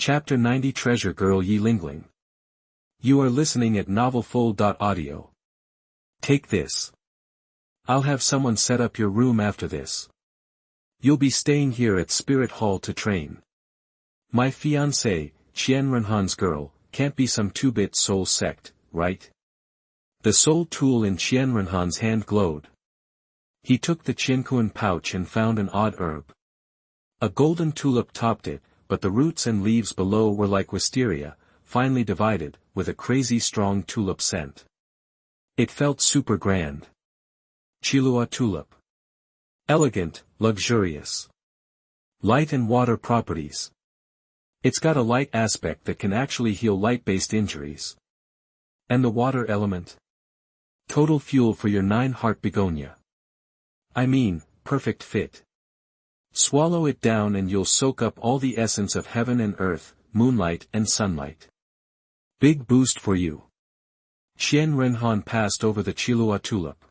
Chapter 90 Treasure Girl Yi Lingling. You are listening at novelfull.audio. Take this. I'll have someone set up your room after this. You'll be staying here at Spirit Hall to train. My fiancée, Qianrenhan's girl, can't be some two-bit soul sect, right? The soul tool in Qianrenhan's hand glowed. He took the Qianxunji pouch and found an odd herb. A golden tulip topped it, but the roots and leaves below were like wisteria, finely divided, with a crazy strong tulip scent. It felt super grand. Qiluo tulip. Elegant, luxurious. Light and water properties. It's got a light aspect that can actually heal light-based injuries. And the water element? Total fuel for your 9-heart begonia. I mean, perfect fit. Swallow it down and you'll soak up all the essence of heaven and earth, moonlight and sunlight. Big boost for you. Qianrenhan passed over the Qiluo tulip.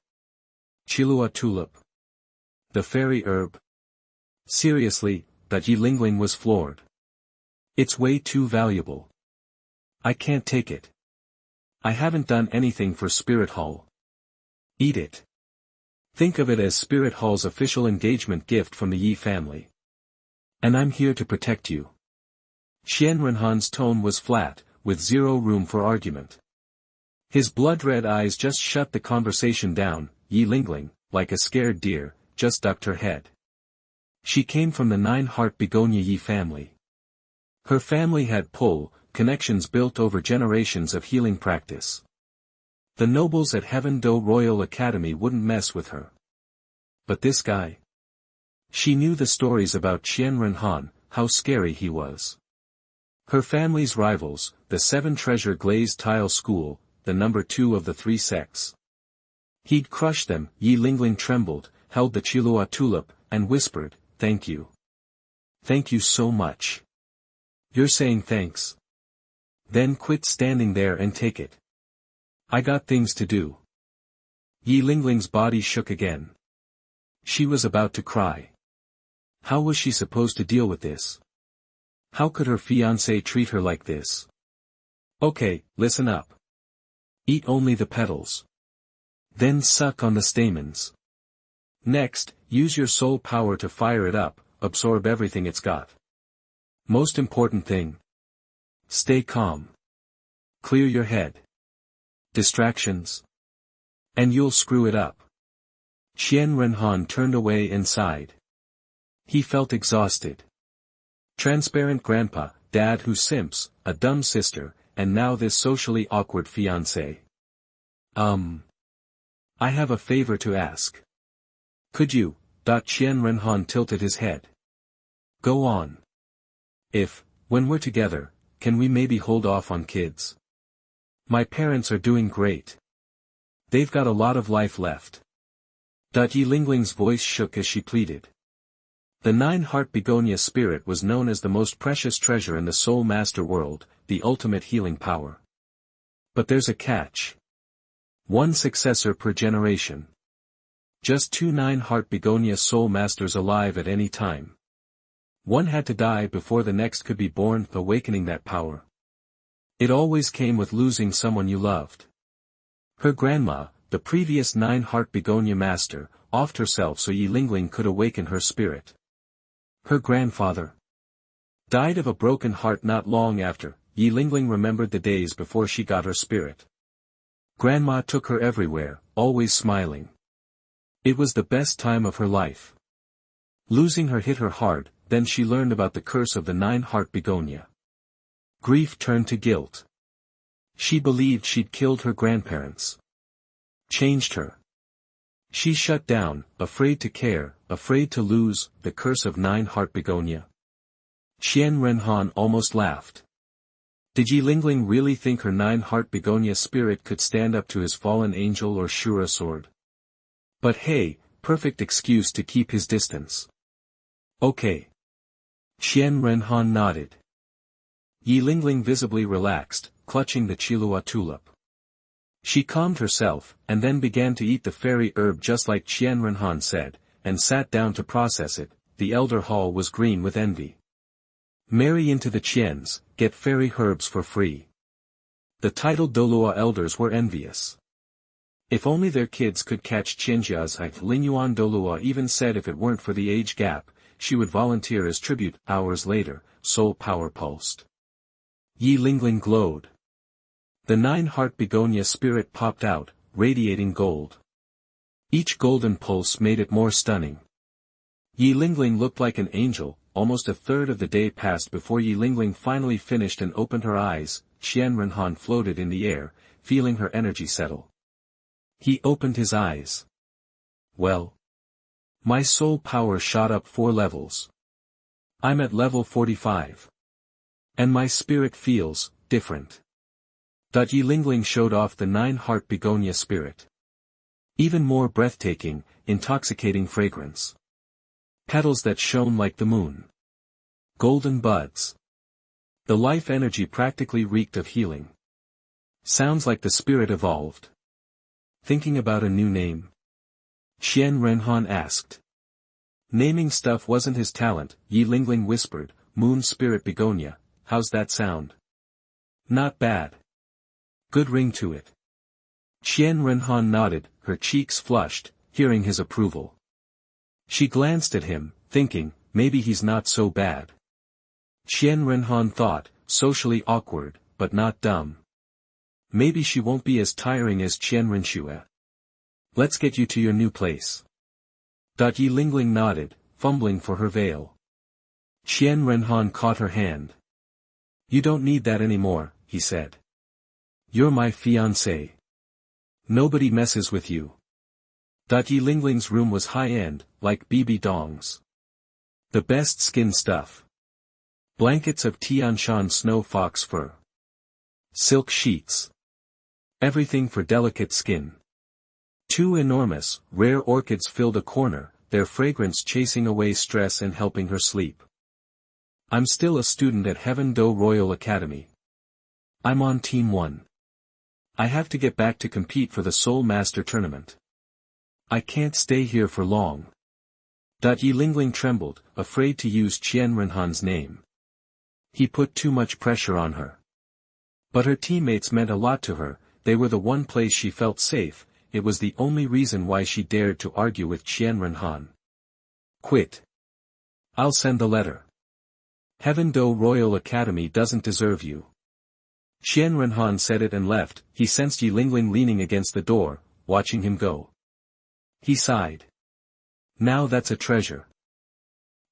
Qiluo tulip. The fairy herb. Seriously, that Yi Lingling was floored. It's way too valuable. I can't take it. I haven't done anything for Spirit Hall. Eat it. Think of it as Spirit Hall's official engagement gift from the Yi family. And I'm here to protect you. Qianrenhan's tone was flat, with zero room for argument. His blood-red eyes just shut the conversation down. Yi Lingling, like a scared deer, just ducked her head. She came from the 9-heart begonia Yi family. Her family had pull, connections built over generations of healing practice. The nobles at Heaven Do Royal Academy wouldn't mess with her. But this guy? She knew the stories about Qianrenhan, how scary he was. Her family's rivals, the 7 Treasure Glazed Tile School, the number 2 of the 3 sects. He'd crush them. Yi Lingling trembled, held the Qiluo tulip, and whispered, "Thank you. Thank you so much." You're saying thanks? Then quit standing there and take it. I got things to do. Yi Lingling's body shook again. She was about to cry. How was she supposed to deal with this? How could her fiancé treat her like this? Okay, listen up. Eat only the petals. Then suck on the stamens. Next, use your soul power to fire it up, absorb everything it's got. Most important thing. Stay calm. Clear your head. Distractions. And you'll screw it up. Qianrenhan turned away and sighed. He felt exhausted. Transparent grandpa, dad who simps, a dumb sister, and now this socially awkward fiancé. I have a favor to ask. Could you? Qianrenhan tilted his head. Go on. When we're together, can we maybe hold off on kids? My parents are doing great. They've got a lot of life left. Yi Lingling's voice shook as she pleaded. The 9-heart begonia spirit was known as the most precious treasure in the soul master world, the ultimate healing power. But there's a catch. 1 successor per generation. Just 2 9-heart begonia soul masters alive at any time. One had to die before the next could be born, awakening that power. It always came with losing someone you loved. Her grandma, the previous 9-heart begonia master, offed herself so Yi Lingling could awaken her spirit. Her grandfather died of a broken heart not long after. Yi Lingling remembered the days before she got her spirit. Grandma took her everywhere, always smiling. It was the best time of her life. Losing her hit her hard, then she learned about the curse of the 9-heart begonia. Grief turned to guilt. She believed she'd killed her grandparents. Changed her. She shut down, afraid to care, afraid to lose, the curse of 9-heart begonia. Qianrenhan almost laughed. Did Yi Lingling really think her 9-heart begonia spirit could stand up to his fallen angel or Shura sword? But hey, perfect excuse to keep his distance. Okay. Qianrenhan nodded. Yi Lingling visibly relaxed, clutching the Qiluo tulip. She calmed herself, and then began to eat the fairy herb just like Qianrenhan said, and sat down to process it. The elder hall was green with envy. Marry into the Qians, get fairy herbs for free. The titled Douluo elders were envious. If only their kids could catch Qianjia's height. Lingyuan Douluo even said if it weren't for the age gap, she would volunteer as tribute. Hours later, soul power pulsed. Yi Lingling glowed. The 9-heart begonia spirit popped out, radiating gold. Each golden pulse made it more stunning. Yi Lingling looked like an angel. Almost a third of the day passed before Yi Lingling finally finished and opened her eyes. Qianrenhan floated in the air, feeling her energy settle. He opened his eyes. Well. My soul power shot up 4 levels. I'm at level 45. And my spirit feels different. Yi Lingling showed off the 9-heart begonia spirit. Even more breathtaking, intoxicating fragrance. Petals that shone like the moon. Golden buds. The life energy practically reeked of healing. Sounds like the spirit evolved. Thinking about a new name? Qianrenhan asked. Naming stuff wasn't his talent. Yi Lingling whispered, Moon Spirit Begonia, how's that sound? Not bad. Good ring to it. Qianrenhan nodded, her cheeks flushed, hearing his approval. She glanced at him, thinking, maybe he's not so bad. Qianrenhan thought, socially awkward, but not dumb. Maybe she won't be as tiring as Qianrenxue. Let's get you to your new place. Yi Lingling nodded, fumbling for her veil. Qianrenhan caught her hand. You don't need that anymore, he said. You're my fiancé. Nobody messes with you. Yi Lingling's room was high-end, like Bibi Dong's. The best skin stuff. Blankets of Tianshan snow fox fur. Silk sheets. Everything for delicate skin. 2 enormous, rare orchids filled a corner, their fragrance chasing away stress and helping her sleep. I'm still a student at Heaven Do Royal Academy. I'm on Team 1. I have to get back to compete for the Soul Master Tournament. I can't stay here for long. Yi Lingling trembled, afraid to use Qianrenhan's name. He put too much pressure on her. But her teammates meant a lot to her, they were the one place she felt safe, it was the only reason why she dared to argue with Qianrenhan. Quit. I'll send the letter. Heaven Do Royal Academy doesn't deserve you. Qianrenhan said it and left. He sensed Yi Lingling leaning against the door, watching him go. He sighed. Now that's a treasure.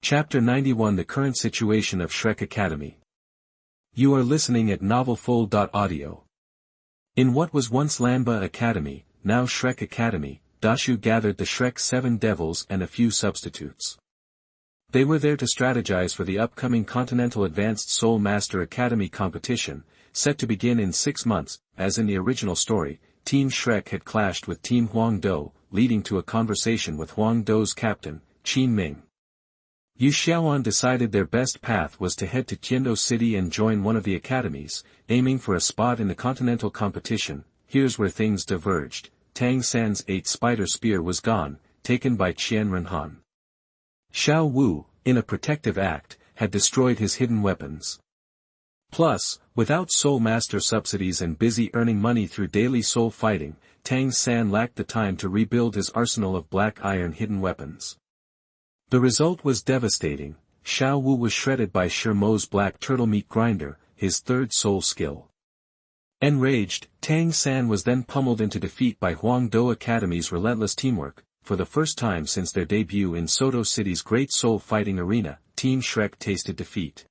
Chapter 91 The Current Situation of Shrek Academy. You are listening at novelfull.audio. In what was once Lanba Academy, now Shrek Academy, Dashu gathered the Shrek 7 devils and a few substitutes. They were there to strategize for the upcoming Continental Advanced Soul Master Academy competition, set to begin in 6 months. As in the original story, Team Shrek had clashed with Team Huang Do, leading to a conversation with Huang Do's captain, Qin Ming. Xiaoan decided their best path was to head to Qiando City and join one of the academies, aiming for a spot in the Continental competition. Here's where things diverged. Tang San's 8 spider spear was gone, taken by Qianrenhan. Xiao Wu, in a protective act, had destroyed his hidden weapons. Plus, without Soul Master subsidies and busy earning money through daily soul fighting, Tang San lacked the time to rebuild his arsenal of black iron hidden weapons. The result was devastating. Xiao Wu was shredded by Shirmo's black turtle meat grinder, his 3rd soul skill. Enraged, Tang San was then pummeled into defeat by Huang Do Academy's relentless teamwork. For the first time since their debut in Soto City's great soul fighting arena, Team Shrek tasted defeat.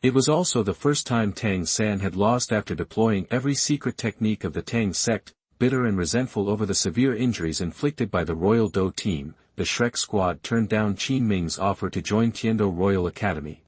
It was also the first time Tang San had lost after deploying every secret technique of the Tang sect. Bitter and resentful over the severe injuries inflicted by the Royal Do team, the Shrek squad turned down Qin Ming's offer to join Qiando Royal Academy.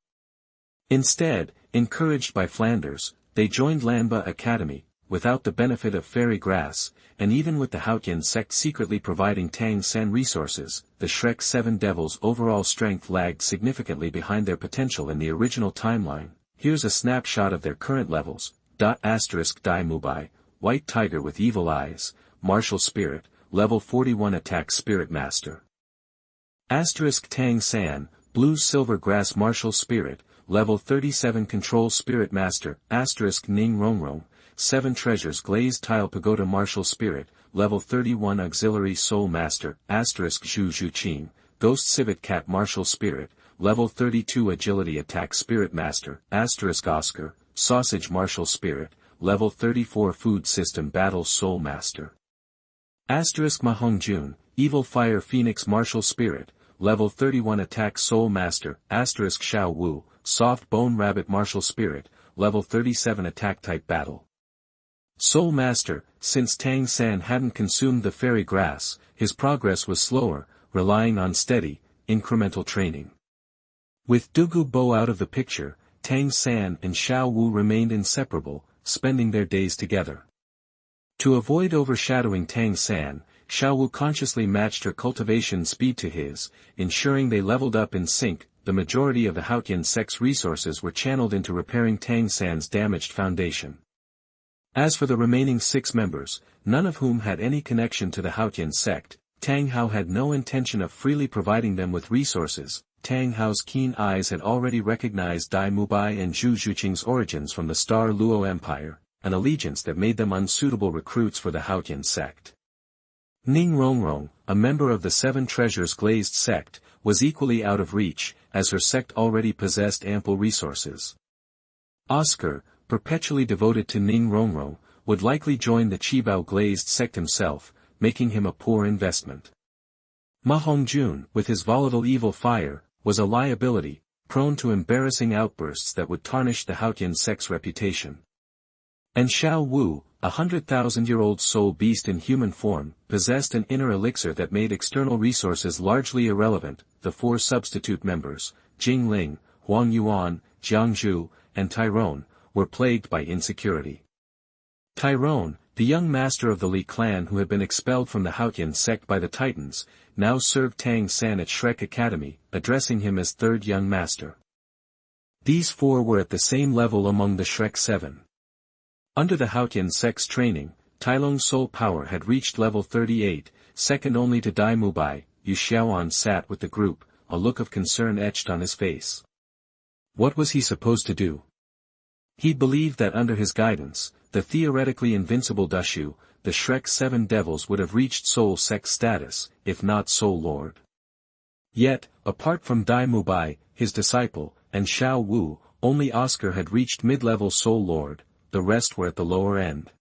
Instead, encouraged by Flanders, they joined Lanba Academy, without the benefit of fairy grass, and even with the Haotian sect secretly providing Tang San resources, the Shrek 7 devils' overall strength lagged significantly behind their potential in the original timeline. Here's a snapshot of their current levels. Dai Mubai, White Tiger with Evil Eyes, Martial Spirit, Level 41 Attack Spirit Master. Tang San, Blue Silver Grass Martial Spirit, level 37 Control Spirit Master, Ning Rongrong, 7 Treasures Glazed Tile Pagoda Martial Spirit, level 31 Auxiliary Soul Master, Zhu Zhuqing, Ghost Civet Cat Martial Spirit, level 32 Agility Attack Spirit Master, Oscar, Sausage Martial Spirit, level 34 Food System Battle Soul Master. Mahongjun, Evil Fire Phoenix Martial Spirit, level 31 Attack Soul Master, Xiao Wu, Soft Bone Rabbit Martial Spirit, level 37 Attack Type Battle Soul Master. Since Tang San hadn't consumed the fairy grass, his progress was slower, relying on steady, incremental training. With Dugu Bo out of the picture, Tang San and Xiao Wu remained inseparable, spending their days together. To avoid overshadowing Tang San, Xiao Wu consciously matched her cultivation speed to his, ensuring they leveled up in sync. The majority of the Haotian sect's resources were channeled into repairing Tang San's damaged foundation. As for the remaining 6 members, none of whom had any connection to the Haotian sect, Tang Hao had no intention of freely providing them with resources. Tang Hao's keen eyes had already recognized Dai Mubai and Zhu Zhuqing's origins from the Star Luo Empire, an allegiance that made them unsuitable recruits for the Haotian sect. Ning Rongrong, a member of the 7 Treasures Glazed sect, was equally out of reach, as her sect already possessed ample resources. Oscar, perpetually devoted to Ning Rongrong, would likely join the Qibao Glazed sect himself, making him a poor investment. Ma Hongjun, with his volatile evil fire, was a liability, prone to embarrassing outbursts that would tarnish the Haotian sect's reputation. And Xiao Wu, a 100,000-year-old soul beast in human form, possessed an inner elixir that made external resources largely irrelevant. The 4 substitute members, Jingling, Huang Yuan, Jiangzhu, and Tyrone, were plagued by insecurity. Tyrone, the young master of the Li clan who had been expelled from the Haotian sect by the Titans, now served Tang San at Shrek Academy, addressing him as 3rd young master. These 4 were at the same level among the Shrek 7. Under the Haotian sect's training, Tailong's soul power had reached level 38, second only to Dai Mubai. Xiaoan sat with the group, a look of concern etched on his face. What was he supposed to do? He believed that under his guidance, the theoretically invincible Dashu, the Shrek 7 devils would have reached soul sect status, if not soul lord. Yet, apart from Dai Mubai, his disciple, and Xiao Wu, only Oscar had reached mid-level soul lord, the rest were at the lower end.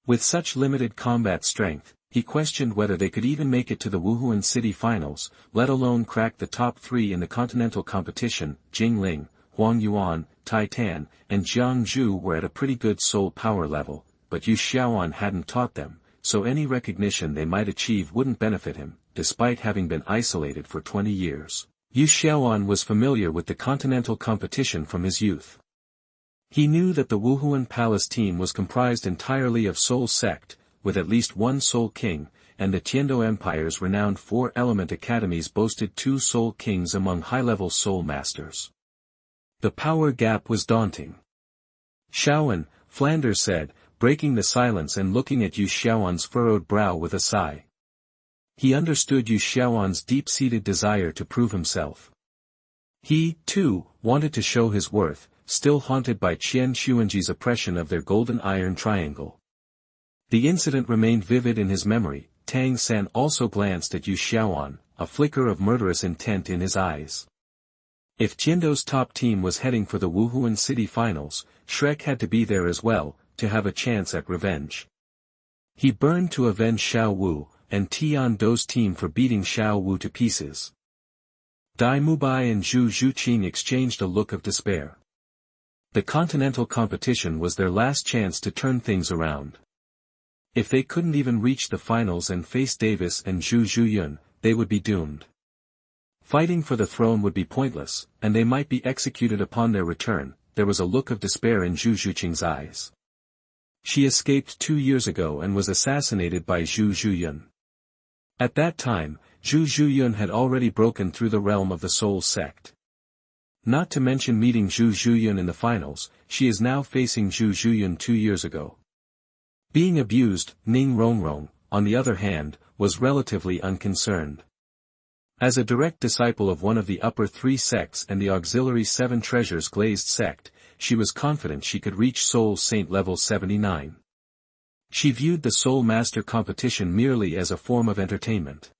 With such limited combat strength, he questioned whether they could even make it to the Wuhun city finals, let alone crack the top 3 in the continental competition. Jingling, Huang Yuan, Tai Tan, and Jiangzhu were at a pretty good soul power level, but Yu Xiaoan hadn't taught them, so any recognition they might achieve wouldn't benefit him. Despite having been isolated for 20 years, Yu Xiaoan was familiar with the continental competition from his youth. He knew that the Wuhun Palace team was comprised entirely of Soul Sect, with at least 1 Soul King, and the Tiando Empire's renowned 4-element academies boasted 2 Soul Kings among high-level Soul Masters. The power gap was daunting. Xiaoan, Flanders said, breaking the silence and looking at Yu Xiaoan's furrowed brow with a sigh. He understood Yu Xiaoan's deep-seated desire to prove himself. He, too, wanted to show his worth, still haunted by Qianxunji's oppression of their golden iron triangle. The incident remained vivid in his memory. Tang San also glanced at Yu Xiaoan, a flicker of murderous intent in his eyes. If Tiando's top team was heading for the Wuhun city finals, Shrek had to be there as well, to have a chance at revenge. He burned to avenge Xiao Wu, and Tiando's team for beating Xiao Wu to pieces. Dai Mubai and Zhu Zhuqing exchanged a look of despair. The continental competition was their last chance to turn things around. If they couldn't even reach the finals and face Davis and Zhu Zhuyun, they would be doomed. Fighting for the throne would be pointless, and they might be executed upon their return. There was a look of despair in Zhu Zhuqing's eyes. She escaped 2 years ago and was assassinated by Zhu Zhuyun. At that time, Zhu Zhuyun had already broken through the realm of the Soul Sect. Not to mention meeting Zhu Zhuyun in the finals, she is now facing Zhu Zhuyun 2 years ago. Being abused, Ning Rongrong, on the other hand, was relatively unconcerned. As a direct disciple of one of the upper 3 sects and the auxiliary 7 treasures glazed sect, she was confident she could reach Soul Saint level 79. She viewed the Soul Master competition merely as a form of entertainment.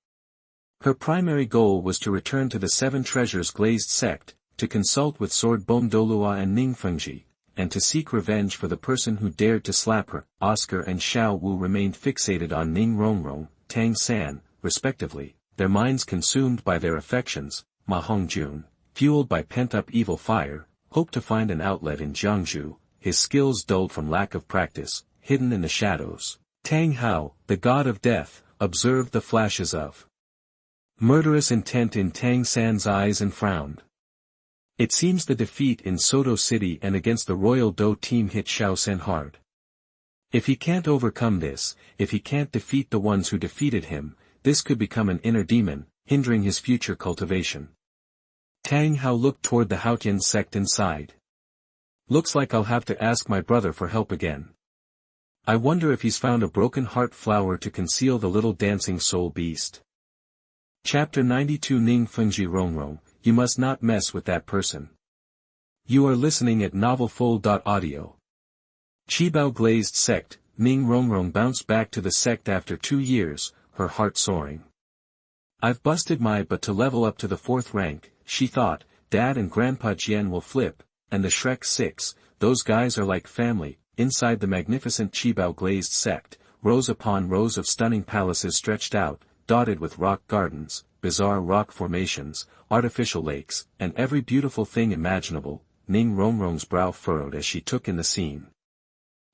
Her primary goal was to return to the 7 treasures glazed sect, to consult with Sword Bone Douluo and Ning Fengzhi, and to seek revenge for the person who dared to slap her. Oscar and Xiao Wu remained fixated on Ning Rongrong, Tang San, respectively, their minds consumed by their affections. Ma Hongjun, fueled by pent-up evil fire, hoped to find an outlet in Jiangzhu, his skills dulled from lack of practice, hidden in the shadows. Tang Hao, the god of death, observed the flashes of murderous intent in Tang San's eyes and frowned. It seems the defeat in Soto City and against the Royal Do team hit Xiao San hard. If he can't overcome this, if he can't defeat the ones who defeated him, this could become an inner demon, hindering his future cultivation. Tang Hao looked toward the Haotian sect and sighed. Looks like I'll have to ask my brother for help again. I wonder if he's found a broken heart flower to conceal the little dancing soul beast. Chapter 92 Ning Fengzhi Rongrong, you must not mess with that person. You are listening at novelfull.audio. Qibao glazed sect, Ning Rongrong bounced back to the sect after 2 years, her heart soaring. I've busted my butt to level up to the 4th rank, she thought. Dad and Grandpa Jian will flip, and the Shrek 6, those guys are like family. Inside the magnificent Qibao glazed sect, rows upon rows of stunning palaces stretched out, dotted with rock gardens, bizarre rock formations, artificial lakes, and every beautiful thing imaginable. Ning Rongrong's brow furrowed as she took in the scene.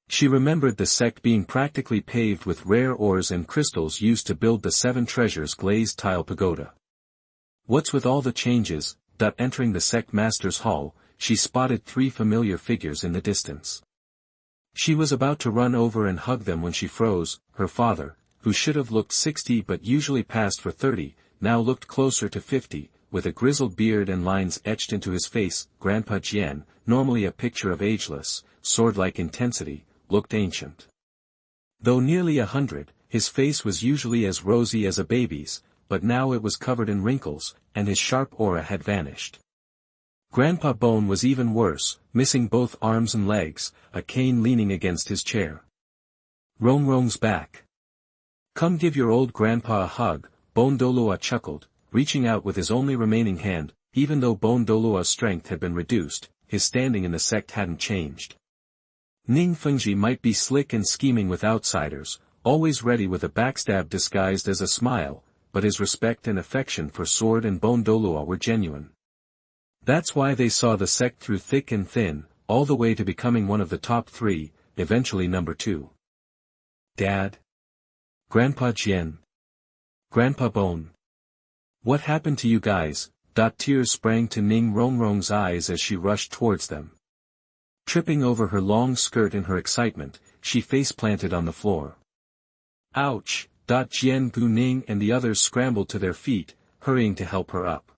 She remembered the sect being practically paved with rare ores and crystals used to build the 7 treasures glazed tile pagoda. What's with all the changes? Entering the sect master's hall, she spotted 3 familiar figures in the distance. She was about to run over and hug them when she froze. Her father, who should have looked 60 but usually passed for 30, now looked closer to 50, with a grizzled beard and lines etched into his face. Grandpa Jian, normally a picture of ageless, sword-like intensity, looked ancient. Though nearly 100, his face was usually as rosy as a baby's, but now it was covered in wrinkles, and his sharp aura had vanished. Grandpa Bone was even worse, missing both arms and legs, a cane leaning against his chair. Rongrong's back. Come give your old grandpa a hug, Bone Douluo chuckled, reaching out with his only remaining hand. Even though Bone Douluo's strength had been reduced, his standing in the sect hadn't changed. Ning Fengzhi might be slick and scheming with outsiders, always ready with a backstab disguised as a smile, but his respect and affection for Sword and Bone Douluo were genuine. That's why they saw the sect through thick and thin, all the way to becoming one of the top 3, eventually number 2. Dad? Grandpa Jian? Grandpa Bone? What happened to you guys? Tears sprang to Ning Rongrong's eyes as she rushed towards them. Tripping over her long skirt in her excitement, she face-planted on the floor. Ouch! Jian Gu Ning and the others scrambled to their feet, hurrying to help her up.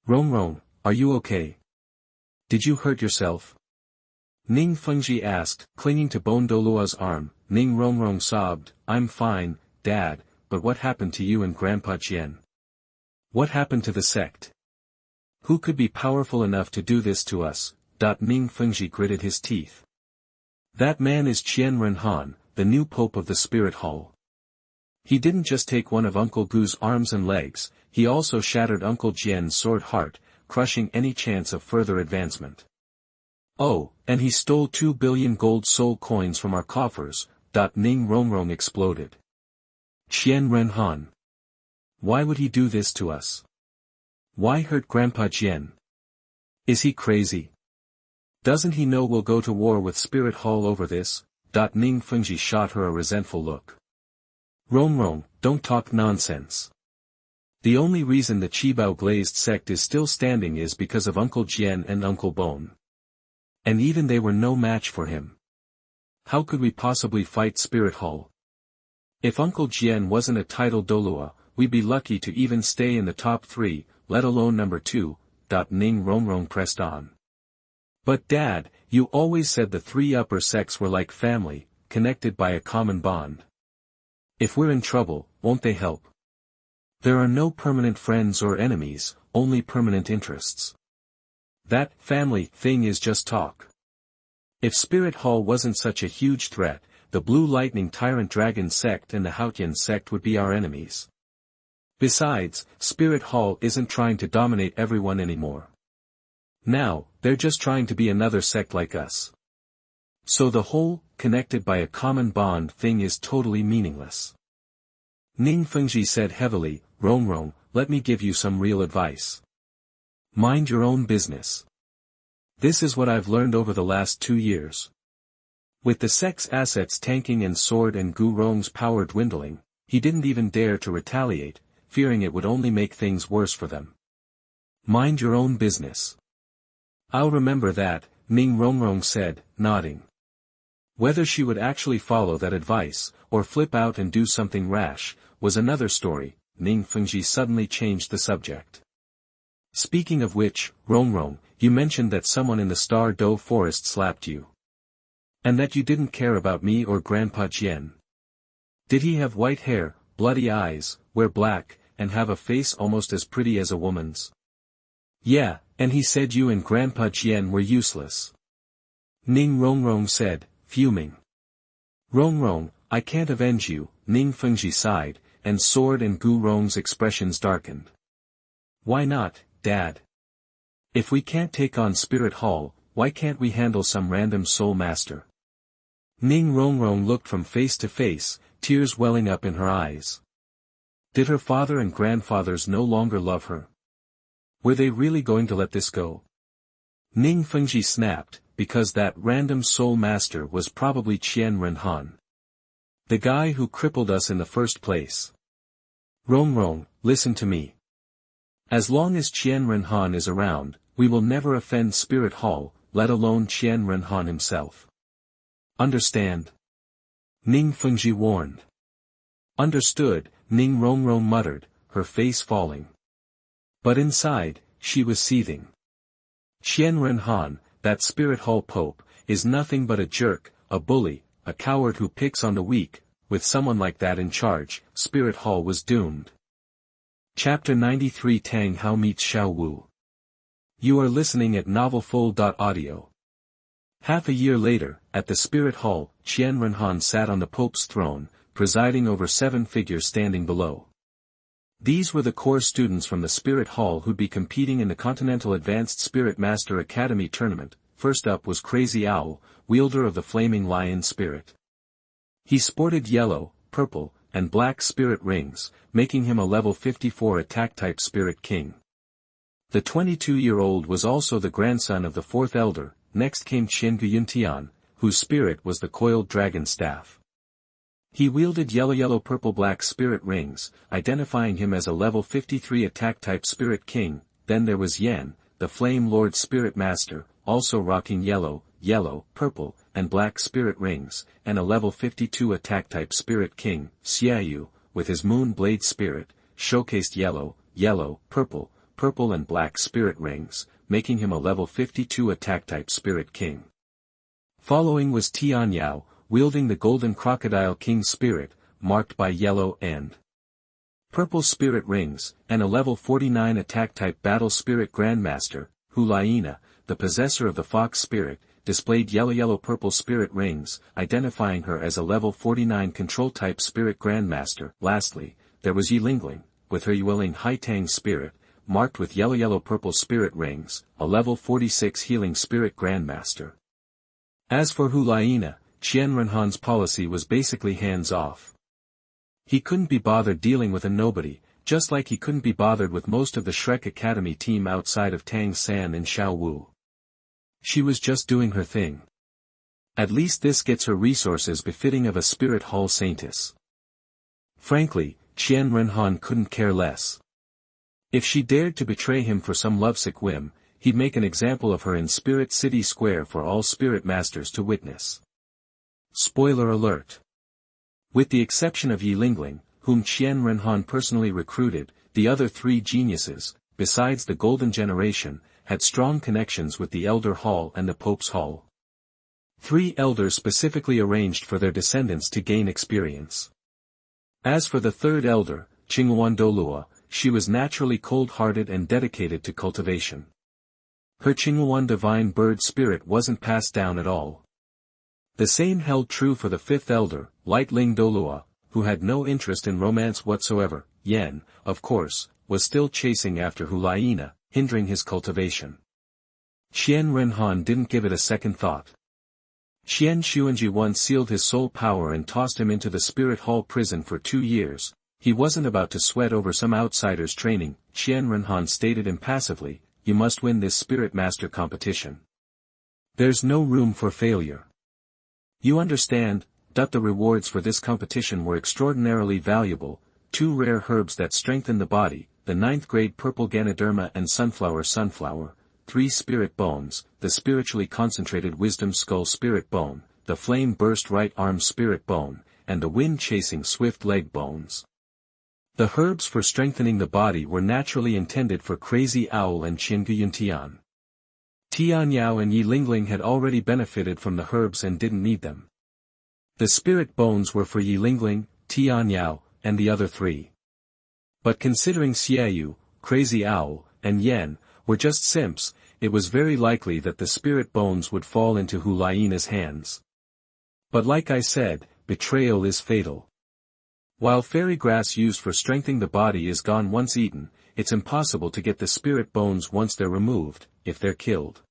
Rongrong, are you okay? Did you hurt yourself? Ning Fengzhi asked, clinging to Bone Douluo's arm. Ning Rongrong sobbed, I'm fine, Dad, but what happened to you and Grandpa Jian? What happened to the sect? Who could be powerful enough to do this to us? Ning Fengzhi gritted his teeth. That man is Qianrenhan, the new pope of the Spirit Hall. He didn't just take one of Uncle Gu's arms and legs, he also shattered Uncle Jian's sword heart, crushing any chance of further advancement. Oh, and he stole 2 billion gold soul coins from our coffers. Ning Rongrong exploded. Qianrenhan. Why would he do this to us? Why hurt Grandpa Jian? Is he crazy? Doesn't he know we'll go to war with Spirit Hall over this? Ning Fengzhi shot her a resentful look. Rongrong, don't talk nonsense. The only reason the Qibao glazed sect is still standing is because of Uncle Jian and Uncle Bone. And even they were no match for him. How could we possibly fight Spirit Hall? If Uncle Jian wasn't a titled Douluo, we'd be lucky to even stay in the top 3, let alone number 2. Ning Rongrong pressed on. But Dad, you always said the 3 upper sects were like family, connected by a common bond. If we're in trouble, won't they help? There are no permanent friends or enemies, only permanent interests. That family thing is just talk. If Spirit Hall wasn't such a huge threat, the Blue Lightning Tyrant Dragon sect and the Haotian sect would be our enemies. Besides, Spirit Hall isn't trying to dominate everyone anymore. Now, they're just trying to be another sect like us. So the whole, connected by a common bond thing is totally meaningless. Ning Fengzhi said heavily, Rongrong, let me give you some real advice. Mind your own business. This is what I've learned over the last 2 years. With the sect's assets tanking and Sword and Gurong's power dwindling, he didn't even dare to retaliate, fearing it would only make things worse for them. Mind your own business. I'll remember that, Ning Rongrong said, nodding. Whether she would actually follow that advice, or flip out and do something rash, was another story. Ning Fengzhi suddenly changed the subject. Speaking of which, Rongrong, you mentioned that someone in the Star Doe forest slapped you. And that you didn't care about me or Grandpa Jian. Did he have white hair, bloody eyes, wear black, and have a face almost as pretty as a woman's? Yeah, and he said you and Grandpa Jian were useless. Ning Rongrong said, fuming. Rongrong, I can't avenge you, Ning Fengzhi sighed, and Sword and Gurong's expressions darkened. Why not, Dad? If we can't take on Spirit Hall, why can't we handle some random soul master? Ning Rongrong looked from face to face, tears welling up in her eyes. Did her father and grandfathers no longer love her? Were they really going to let this go? Ning Fengzhi snapped, because that random soul master was probably Qianrenhan. The guy who crippled us in the first place. Rongrong, listen to me. As long as Qianrenhan is around, we will never offend Spirit Hall, let alone Qianrenhan himself. Understand? Ning Fengzhi warned. Understood, Ning Rongrong muttered, her face falling. But inside, she was seething. Qianrenhan, that Spirit Hall Pope, is nothing but a jerk, a bully, a coward who picks on the weak. With someone like that in charge, Spirit Hall was doomed. Chapter 93 Tang Hao meets Xiao Wu. You are listening at NovelFull.audio. Half a year later, at the Spirit Hall, Qianrenhan sat on the Pope's throne, presiding over 7 figures standing below. These were the core students from the Spirit Hall who'd be competing in the Continental Advanced Spirit Master Academy tournament. First up was Crazy Owl, wielder of the Flaming Lion Spirit. He sported yellow, purple, and black spirit rings, making him a level 54 attack-type Spirit King. The 22-year-old was also the grandson of the 4th Elder. Next came Qianxunji, whose spirit was the coiled dragon staff. He wielded yellow-purple-black spirit rings, identifying him as a level 53 attack-type Spirit King. Then there was Yan, the Flame Lord Spirit Master, also rocking yellow, purple, and black spirit rings, and a level 52 attack-type Spirit King. Xiao, with his Moon Blade Spirit, showcased yellow, purple and black spirit rings, making him a level 52 attack-type Spirit King. Following was Tianyao, wielding the Golden Crocodile King Spirit, marked by yellow and purple spirit rings, and a level 49 attack-type Battle Spirit Grandmaster. Hulaina, the possessor of the Fox Spirit, displayed yellow-purple spirit rings, identifying her as a level 49 Control-type Spirit Grandmaster. Lastly, there was Lingling, with her Yuehua High Tang Spirit, marked with yellow-purple spirit rings, a level 46 Healing Spirit Grandmaster. As for Hulaina, Qianrenhan's policy was basically hands-off. He couldn't be bothered dealing with a nobody, just like he couldn't be bothered with most of the Shrek Academy team outside of Tang San and Xiao Wu. She was just doing her thing. At least this gets her resources befitting of a Spirit Hall Saintess. Frankly, Qianrenhan couldn't care less. If she dared to betray him for some lovesick whim, he'd make an example of her in Spirit City Square for all Spirit Masters to witness. Spoiler alert. With the exception of Lingling, whom Qianrenhan personally recruited, the other 3 geniuses, besides the Golden Generation, had strong connections with the Elder Hall and the Pope's Hall. 3 elders specifically arranged for their descendants to gain experience. As for the 3rd elder, Qianrenhan Douluo, she was naturally cold-hearted and dedicated to cultivation. Her Qianrenhan divine bird spirit wasn't passed down at all. The same held true for the fifth elder, Lingling Douluo, who had no interest in romance whatsoever. Yan, of course, was still chasing after Hulayina, hindering his cultivation. Qianrenhan didn't give it a second thought. Qianxunji once sealed his soul power and tossed him into the spirit hall prison for 2 years. He wasn't about to sweat over some outsider's training. Qianrenhan stated impassively, "You must win this spirit master competition. There's no room for failure. You understand, that the rewards for this competition were extraordinarily valuable, 2 rare herbs that strengthen the body, the 9th grade purple Ganoderma and sunflower, 3 spirit bones, the spiritually concentrated wisdom skull spirit bone, the flame burst right arm spirit bone, and the wind-chasing swift leg bones." The herbs for strengthening the body were naturally intended for Crazy Owl and Qianrenxue. Tian Yao and Yi Lingling had already benefited from the herbs and didn't need them. The spirit bones were for Yi Lingling, Tian Yao, and the other 3. But considering Xiao, Crazy Owl, and Yan, were just simps, it was very likely that the spirit bones would fall into Hulayina's hands. But like I said, betrayal is fatal. While fairy grass used for strengthening the body is gone once eaten, it's impossible to get the spirit bones once they're removed, if they're killed.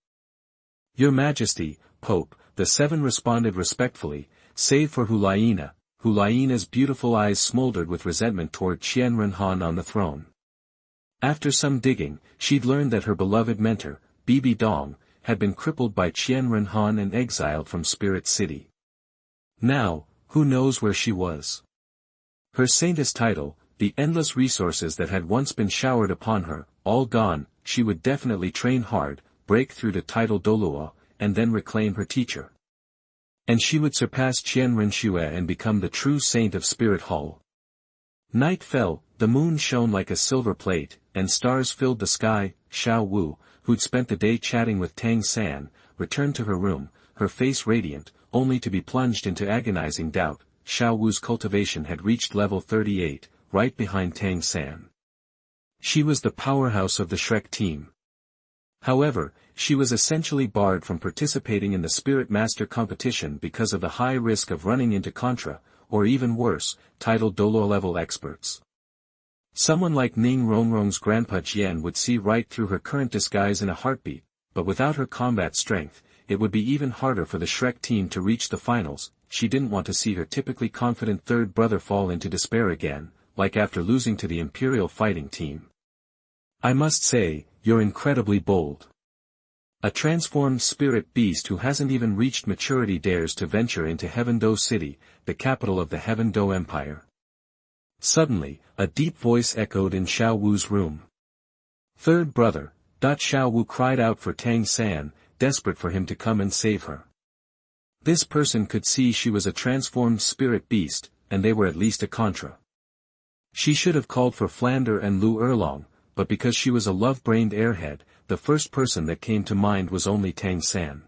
"Your Majesty, Pope," the 7 responded respectfully, save for Hulayina. Hulayina's beautiful eyes smoldered with resentment toward Qianrenhan on the throne. After some digging, she'd learned that her beloved mentor, Bibi Dong, had been crippled by Qianrenhan and exiled from Spirit City. Now, who knows where she was? Her saintess title, the endless resources that had once been showered upon her, all gone. She would definitely train hard, break through to title Douluo, and then reclaim her teacher. And she would surpass Qianrenxue and become the true saint of Spirit Hall. Night fell, the moon shone like a silver plate, and stars filled the sky. Xiao Wu, who'd spent the day chatting with Tang San, returned to her room, her face radiant, only to be plunged into agonizing doubt. Xiao Wu's cultivation had reached level 38, right behind Tang San. She was the powerhouse of the Shrek team. However, she was essentially barred from participating in the Spirit Master competition because of the high risk of running into Contra, or even worse, titled Douluo level experts. Someone like Ning Rongrong's grandpa Jian would see right through her current disguise in a heartbeat, but without her combat strength, it would be even harder for the Shrek team to reach the finals. She didn't want to see her typically confident third brother fall into despair again, like after losing to the Imperial fighting team. "I must say, you're incredibly bold. A transformed spirit beast who hasn't even reached maturity dares to venture into Heaven-Do City, the capital of the Heaven-Do Empire." Suddenly, a deep voice echoed in Xiao Wu's room. "Third brother." Xiao Wu cried out for Tang San, desperate for him to come and save her. This person could see she was a transformed spirit beast, and they were at least a Contra. She should have called for Flander and Lu Erlong, but because she was a love-brained airhead, the first person that came to mind was only Tang San.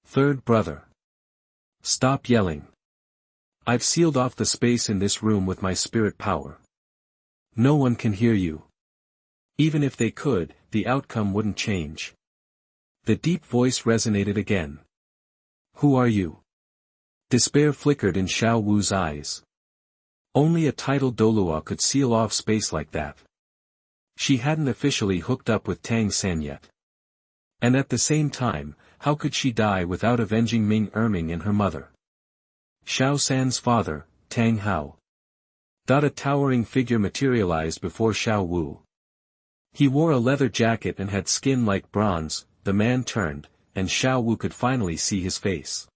"Third brother. Stop yelling. I've sealed off the space in this room with my spirit power. No one can hear you. Even if they could, the outcome wouldn't change." The deep voice resonated again. "Who are you?" Despair flickered in Xiao Wu's eyes. Only a titled Douluo could seal off space like that. She hadn't officially hooked up with Tang San yet. And at the same time, how could she die without avenging Ming Erming and her mother? Xiao San's father, Tang Hao. A towering figure materialized before Xiao Wu. He wore a leather jacket and had skin like bronze. The man turned, and Xiao Wu could finally see his face.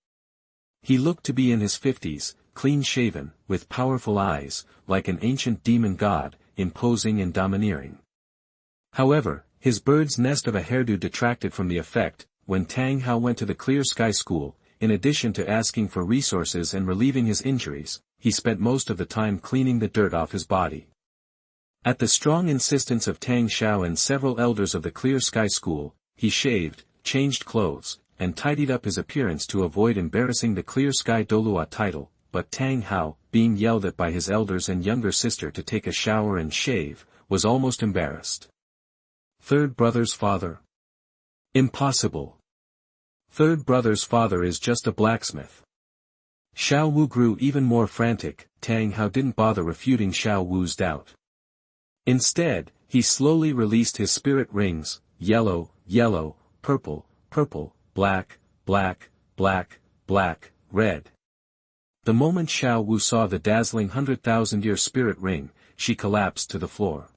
He looked to be in his 50s, clean-shaven, with powerful eyes, like an ancient demon god, imposing and domineering. However, his bird's nest of a hairdo detracted from the effect. When Tang Hao went to the Clear Sky School, in addition to asking for resources and relieving his injuries, he spent most of the time cleaning the dirt off his body. At the strong insistence of Tang Xiao and several elders of the Clear Sky School, he shaved, changed clothes, and tidied up his appearance to avoid embarrassing the Clear Sky Douluo title. but Tang Hao, being yelled at by his elders and younger sister to take a shower and shave, was almost embarrassed. Third brother's father? Impossible. Third brother's father is just a blacksmith. Xiao Wu grew even more frantic. Tang Hao didn't bother refuting Xiao Wu's doubt. Instead, he slowly released his spirit rings: yellow, yellow, purple, purple, black, black, black, black, red. The moment Xiao Wu saw the dazzling 100,000-year spirit ring, she collapsed to the floor.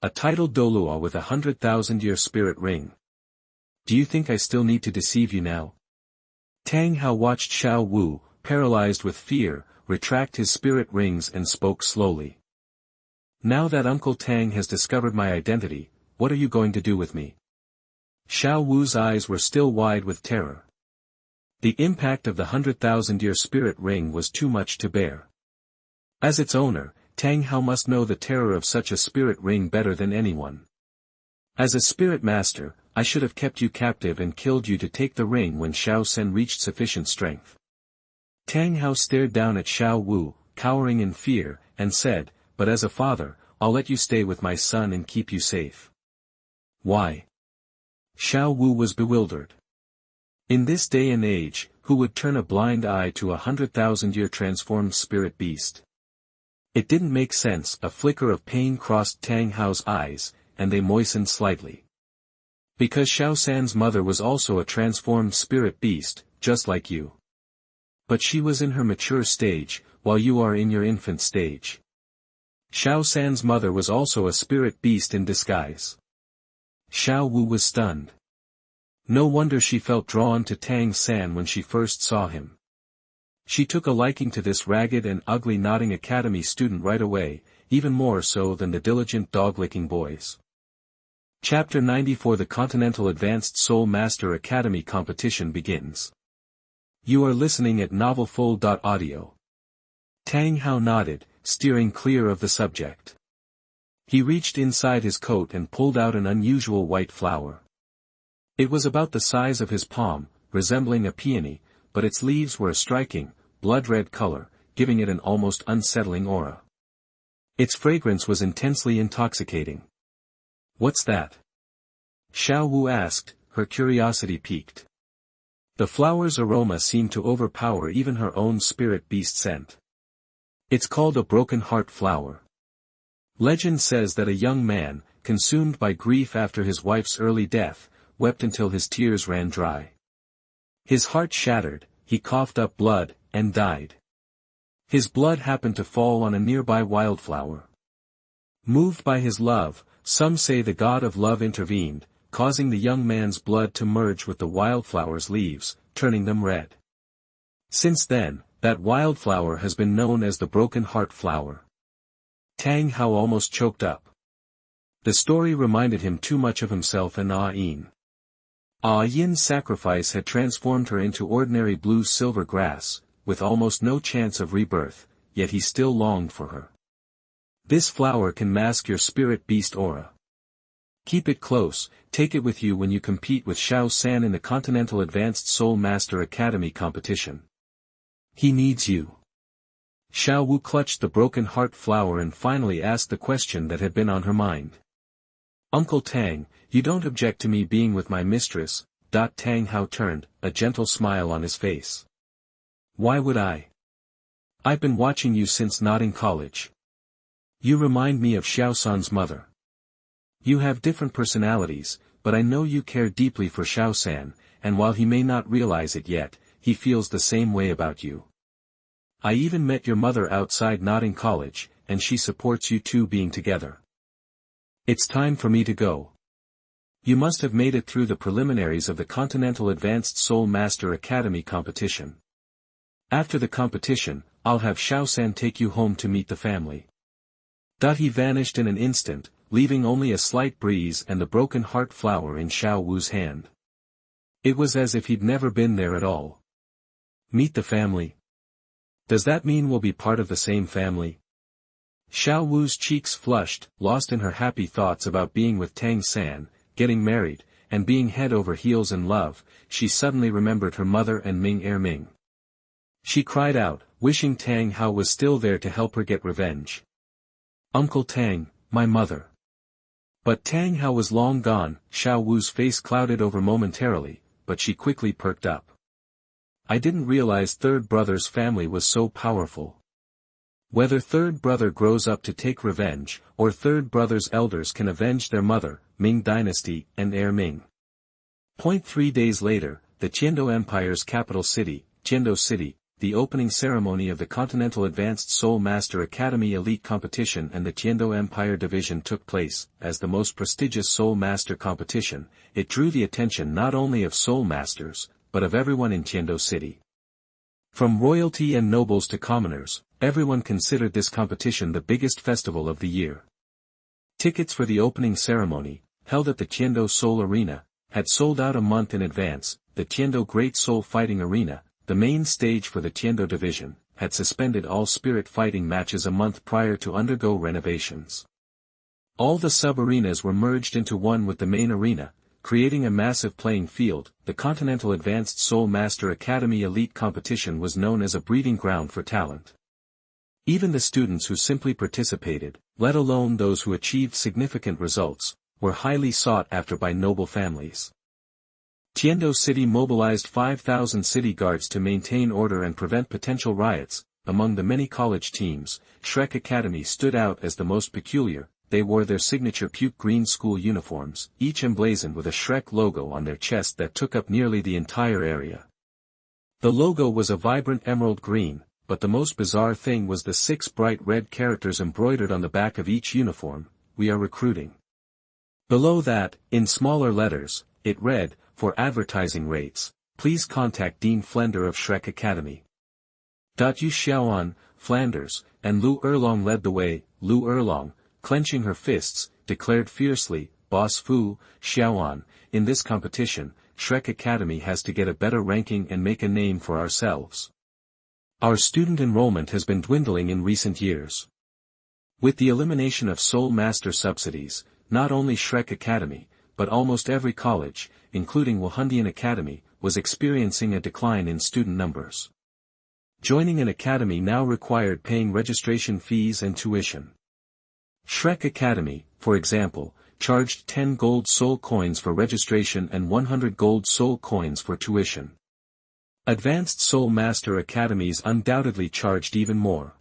A titled Douluo with a 100,000-year spirit ring. Do you think I still need to deceive you now? Tang Hao watched Xiao Wu, paralyzed with fear, retract his spirit rings and spoke slowly. Now that Uncle Tang has discovered my identity, what are you going to do with me? Xiao Wu's eyes were still wide with terror. The impact of the 100,000-year spirit ring was too much to bear. As its owner, Tang Hao must know the terror of such a spirit ring better than anyone. As a spirit master, I should have kept you captive and killed you to take the ring when Xiao Sen reached sufficient strength. Tang Hao stared down at Xiao Wu, cowering in fear, and said, but as a father, I'll let you stay with my son and keep you safe. Why? Xiao Wu was bewildered. In this day and age, who would turn a blind eye to a 100,000-year transformed spirit beast? It didn't make sense. A flicker of pain crossed Tang Hao's eyes, and they moistened slightly. Because Xiao San's mother was also a transformed spirit beast, just like you. But she was in her mature stage, while you are in your infant stage. Xiao San's mother was also a spirit beast in disguise. Xiao Wu was stunned. No wonder she felt drawn to Tang San when she first saw him. She took a liking to this ragged and ugly nodding academy student right away, even more so than the diligent dog-licking boys. Chapter 94. The Continental Advanced Soul Master Academy competition begins. You are listening at NovelFull.audio. Tang Hao nodded, steering clear of the subject. He reached inside his coat and pulled out an unusual white flower. It was about the size of his palm, resembling a peony, but its leaves were a striking, blood-red color, giving it an almost unsettling aura. Its fragrance was intensely intoxicating. What's that? Xiao Wu asked, her curiosity piqued. The flower's aroma seemed to overpower even her own spirit beast scent. It's called a broken heart flower. Legend says that a young man, consumed by grief after his wife's early death, wept until his tears ran dry. His heart shattered, he coughed up blood, and died. His blood happened to fall on a nearby wildflower. Moved by his love, some say the god of love intervened, causing the young man's blood to merge with the wildflower's leaves, turning them red. Since then, that wildflower has been known as the broken heart flower. Tang Hao almost choked up. The story reminded him too much of himself and Ah Yin. Ah Yin's sacrifice had transformed her into ordinary blue-silver grass, with almost no chance of rebirth, yet he still longed for her. This flower can mask your spirit beast aura. Keep it close, take it with you when you compete with Xiao San in the Continental Advanced Soul Master Academy competition. He needs you. Xiao Wu clutched the broken heart flower and finally asked the question that had been on her mind. Uncle Tang, you don't object to me being with my mistress? Tang Hao turned, a gentle smile on his face. Why would I? I've been watching you since not in college. You remind me of Xiao San's mother. You have different personalities, but I know you care deeply for Xiao San, and while he may not realize it yet, he feels the same way about you. I even met your mother outside not in college, and she supports you two being together. It's time for me to go. You must have made it through the preliminaries of the Continental Advanced Soul Master Academy competition. After the competition, I'll have Xiao San take you home to meet the family. He vanished in an instant, leaving only a slight breeze and the broken heart flower in Xiao Wu's hand. It was as if he'd never been there at all. Meet the family? Does that mean we'll be part of the same family? Xiao Wu's cheeks flushed, lost in her happy thoughts about being with Tang San, getting married, and being head over heels in love. She suddenly remembered her mother and Ming. She cried out, wishing Tang Hao was still there to help her get revenge. "Uncle Tang, my mother." But Tang Hao was long gone. Xiao Wu's face clouded over momentarily, but she quickly perked up. "I didn't realize third brother's family was so powerful. Whether third brother grows up to take revenge, or third brother's elders can avenge their mother, Ming Dynasty, and heir Ming." 3 days later, the Qiando Empire's capital city, Qiando City, the opening ceremony of the Continental Advanced Soul Master Academy Elite Competition and the Qiando Empire Division took place. As the most prestigious Soul Master competition, it drew the attention not only of Soul Masters, but of everyone in Qiando City. From royalty and nobles to commoners, everyone considered this competition the biggest festival of the year. Tickets for the opening ceremony, held at the Qiando Soul Arena, had sold out a month in advance. The Qiando Great Soul Fighting Arena, the main stage for the Qiando division, had suspended all spirit fighting matches a month prior to undergo renovations. All the sub-arenas were merged into one with the main arena, creating a massive playing field. The Continental Advanced Soul Master Academy Elite Competition was known as a breeding ground for talent. Even the students who simply participated, let alone those who achieved significant results, were highly sought after by noble families. Qiando City mobilized 5,000 city guards to maintain order and prevent potential riots. Among the many college teams, Shrek Academy stood out as the most peculiar. They wore their signature puke green school uniforms, each emblazoned with a Shrek logo on their chest that took up nearly the entire area. The logo was a vibrant emerald green, but the most bizarre thing was the 6 bright red characters embroidered on the back of each uniform: "We are recruiting." Below that, in smaller letters, it read, "For advertising rates, please contact Dean Flender of Shrek Academy." Yu Xiaoan, Flanders, and Lu Erlong led the way. Lu Erlong, clenching her fists, declared fiercely, "Boss Fu, Xiaoan, in this competition, Shrek Academy has to get a better ranking and make a name for ourselves. Our student enrollment has been dwindling in recent years. With the elimination of Soul Master subsidies, not only Shrek Academy, but almost every college, including Wuhun Academy, was experiencing a decline in student numbers. Joining an academy now required paying registration fees and tuition. Shrek Academy, for example, charged 10 gold soul coins for registration and 100 gold soul coins for tuition. Advanced Soul Master academies undoubtedly charged even more.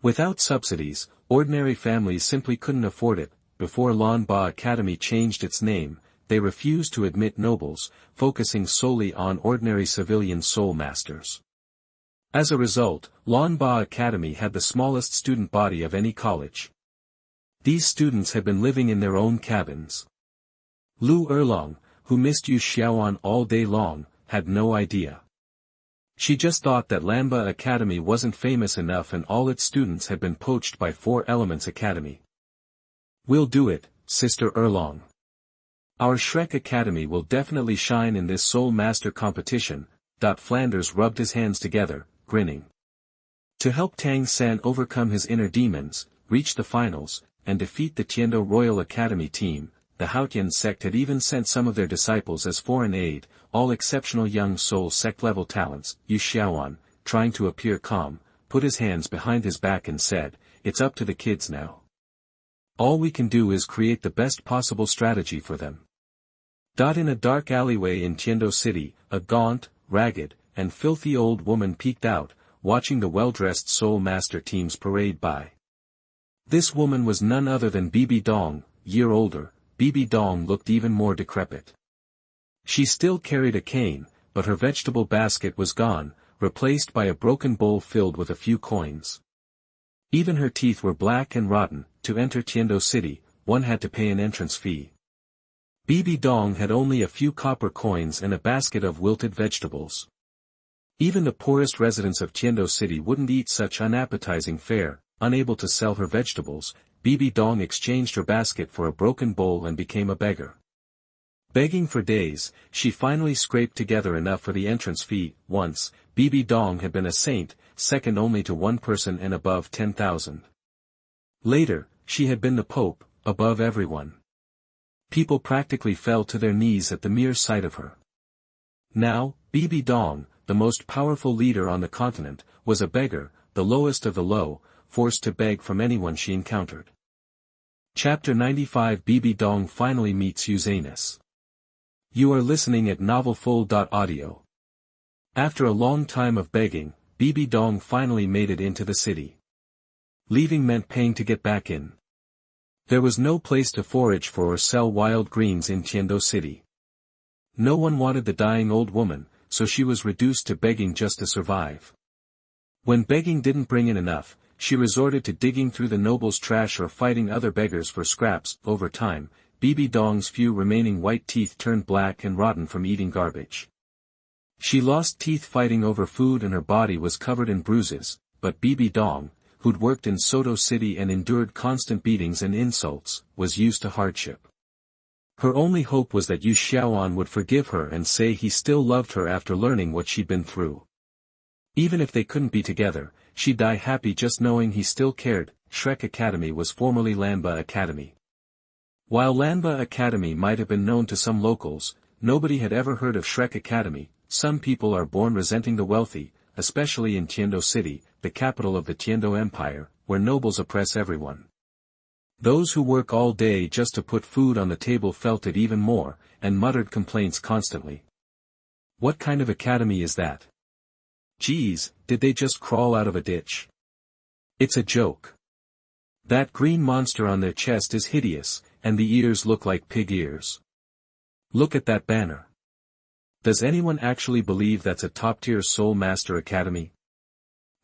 Without subsidies, ordinary families simply couldn't afford it. Before Lanba Academy changed its name, they refused to admit nobles, focusing solely on ordinary civilian soul masters. As a result, Lanba Academy had the smallest student body of any college. These students had been living in their own cabins. Lu Erlong, who missed Yu Xiaoan all day long, had no idea. She just thought that Lanba Academy wasn't famous enough and all its students had been poached by 4 Elements Academy. "We'll do it, Sister Erlong. Our Shrek Academy will definitely shine in this Soul Master competition." Flanders rubbed his hands together, grinning. To help Tang San overcome his inner demons, reach the finals, and defeat the Qiando Royal Academy team, the Haotian sect had even sent some of their disciples as foreign aid, all exceptional young soul sect-level talents. Yu Xiaoan, trying to appear calm, put his hands behind his back and said, "It's up to the kids now. All we can do is create the best possible strategy for them." In a dark alleyway in Qiando City, a gaunt, ragged, and filthy old woman peeked out, watching the well-dressed Soul Master teams parade by. This woman was none other than Bibi Dong. Year older, Bibi Dong looked even more decrepit. She still carried a cane, but her vegetable basket was gone, replaced by a broken bowl filled with a few coins. Even her teeth were black and rotten. To enter Qiando City, one had to pay an entrance fee. Bibi Dong had only a few copper coins and a basket of wilted vegetables. Even the poorest residents of Qiando City wouldn't eat such unappetizing fare. Unable to sell her vegetables, Bibi Dong exchanged her basket for a broken bowl and became a beggar. Begging for days, she finally scraped together enough for the entrance fee. Once, Bibi Dong had been a saint, second only to one person and above 10,000. Later, she had been the Pope, above everyone. People practically fell to their knees at the mere sight of her. Now, Bibi Dong, the most powerful leader on the continent, was a beggar, the lowest of the low, forced to beg from anyone she encountered. Chapter 95 Bibi Dong finally meets Uranus. You are listening at novelfull.audio. After a long time of begging, Bibi Dong finally made it into the city. Leaving meant paying to get back in. There was no place to forage for or sell wild greens in Tiando City. No one wanted the dying old woman, so she was reduced to begging just to survive. When begging didn't bring in enough, she resorted to digging through the nobles' trash or fighting other beggars for scraps. Over time, Bibi Dong's few remaining white teeth turned black and rotten from eating garbage. She lost teeth fighting over food and her body was covered in bruises, but Bibi Dong, who'd worked in Soto City and endured constant beatings and insults, was used to hardship. Her only hope was that Xiaoan would forgive her and say he still loved her after learning what she'd been through. Even if they couldn't be together, she'd die happy just knowing he still cared. Shrek Academy was formerly Lanba Academy. While Lanba Academy might have been known to some locals, nobody had ever heard of Shrek Academy. Some people are born resenting the wealthy, especially in Tiando City, the capital of the Tiando Empire, where nobles oppress everyone. Those who work all day just to put food on the table felt it even more, and muttered complaints constantly. What kind of academy is that? Geez, did they just crawl out of a ditch? It's a joke. That green monster on their chest is hideous, and the ears look like pig ears. Look at that banner. Does anyone actually believe that's a top-tier Soul Master Academy?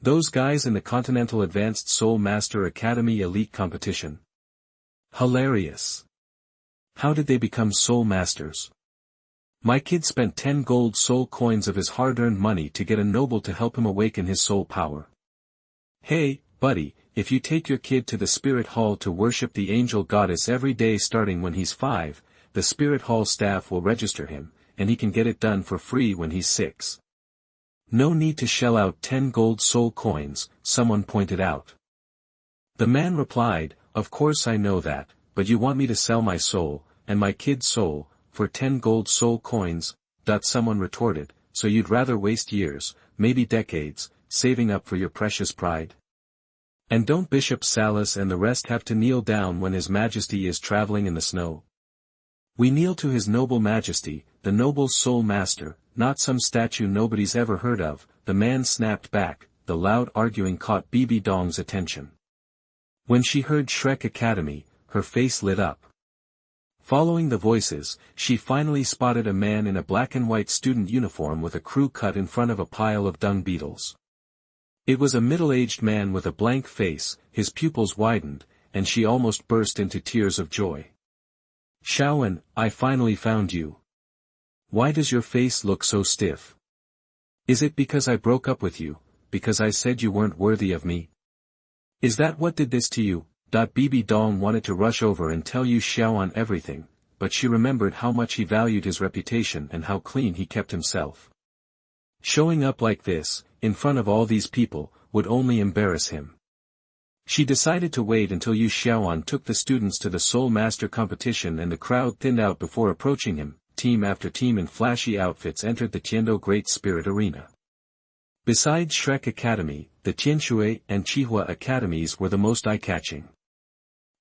Those guys in the Continental Advanced Soul Master Academy Elite Competition. Hilarious. How did they become Soul Masters? My kid spent 10 gold soul coins of his hard-earned money to get a noble to help him awaken his soul power. Hey, buddy, if you take your kid to the Spirit Hall to worship the angel goddess every day starting when he's 5, the Spirit Hall staff will register him, and he can get it done for free when he's 6. No need to shell out 10 gold soul coins, someone pointed out. The man replied, of course I know that, but you want me to sell my soul, and my kid's soul, for 10 gold soul coins? Someone retorted, so you'd rather waste years, maybe decades, saving up for your precious pride? And don't Bishop Salas and the rest have to kneel down when His Majesty is traveling in the snow? We kneel to His Noble Majesty, the noble Soul Master, not some statue nobody's ever heard of. The man snapped back. The loud arguing caught Bibi Dong's attention. When she heard Shrek Academy, her face lit up. Following the voices, she finally spotted a man in a black and white student uniform with a crew cut in front of a pile of dung beetles. It was a middle-aged man with a blank face, his pupils widened, and she almost burst into tears of joy. Xiaoan, I finally found you. Why does your face look so stiff? Is it because I broke up with you, because I said you weren't worthy of me? Is that what did this to you? Bibi Dong wanted to rush over and tell Xiaoan everything, but she remembered how much he valued his reputation and how clean he kept himself. Showing up like this, in front of all these people, would only embarrass him. She decided to wait until Xiaoan took the students to the Soul Master competition and the crowd thinned out before approaching him. Team after team in flashy outfits entered the Tiando Great Spirit Arena. Besides Shrek Academy, the Qianxunji and Yuehua Academies were the most eye-catching.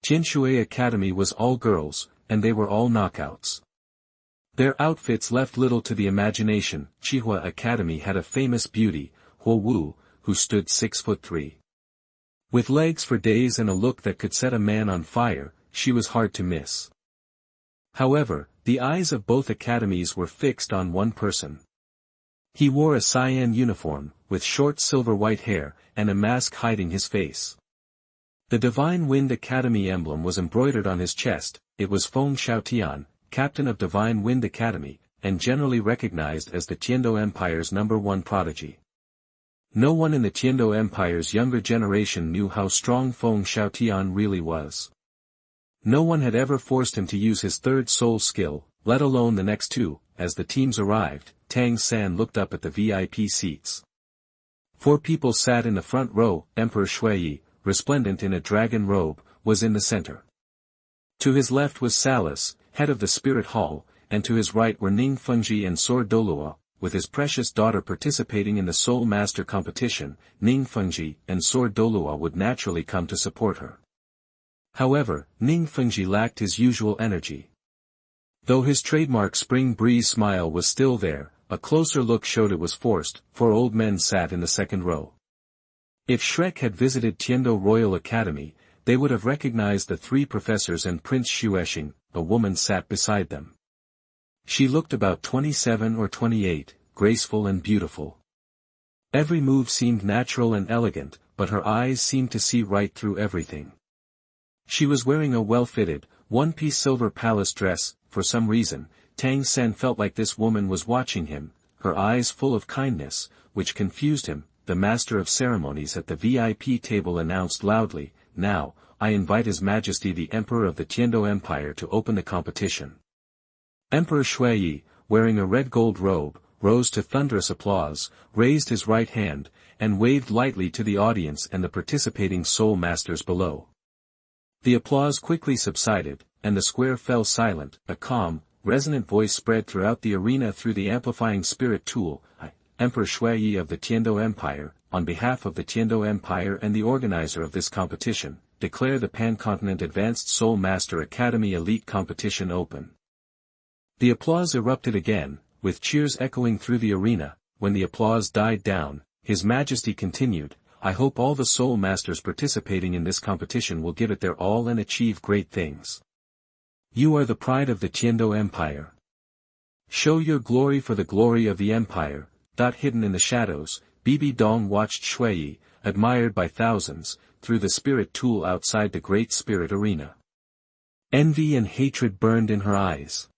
Qianxunji Academy was all girls, and they were all knockouts. Their outfits left little to the imagination. Yuehua Academy had a famous beauty, Wuhun, who stood 6'3". With legs for days and a look that could set a man on fire, she was hard to miss. However, the eyes of both academies were fixed on one person. He wore a cyan uniform, with short silver-white hair, and a mask hiding his face. The Divine Wind Academy emblem was embroidered on his chest. It was Feng Xiaotian, captain of Divine Wind Academy, and generally recognized as the Tiando Empire's #1 prodigy. No one in the Tiando Empire's younger generation knew how strong Feng Xiaotian really was. No one had ever forced him to use his third soul skill, let alone the next two. As the teams arrived, Tang-san looked up at the VIP seats. 4 people sat in the front row. Emperor Shui, resplendent in a dragon robe, was in the center. To his left was Salas, head of the Spirit Hall, and to his right were Ning Fengzhi and Douluo, with his precious daughter participating in the Soul Master competition, Ning Fengzhi and Sword Douluo would naturally come to support her. However, Ning Fengzhi lacked his usual energy. Though his trademark spring breeze smile was still there, a closer look showed it was forced, for old men sat in the second row. If Shrek had visited Tiando Royal Academy, they would have recognized the three professors and Prince Xuexing. A woman sat beside them. She looked about 27 or 28, graceful and beautiful. Every move seemed natural and elegant, but her eyes seemed to see right through everything. She was wearing a well-fitted, one-piece silver palace dress. For some reason, Tang Sen felt like this woman was watching him, her eyes full of kindness, which confused him. The master of ceremonies at the VIP table announced loudly, "Now, I invite His Majesty the Emperor of the Tiando Empire to open the competition." Emperor Shui, wearing a red-gold robe, rose to thunderous applause, raised his right hand, and waved lightly to the audience and the participating soul masters below. The applause quickly subsided, and the square fell silent. A calm, resonant voice spread throughout the arena through the amplifying spirit tool. "I, Emperor Shui of the Tiando Empire, on behalf of the Tiando Empire and the organizer of this competition, declare the Pan-Continent Advanced Soul Master Academy Elite Competition open." The applause erupted again, with cheers echoing through the arena. When the applause died down, His Majesty continued, "I hope all the Soul Masters participating in this competition will give it their all and achieve great things. You are the pride of the Tiando Empire. Show your glory for the glory of the Empire." Hidden in the shadows, Bibi Dong watched Shui, admired by thousands, through the spirit tool outside the Great Spirit Arena. Envy and hatred burned in her eyes.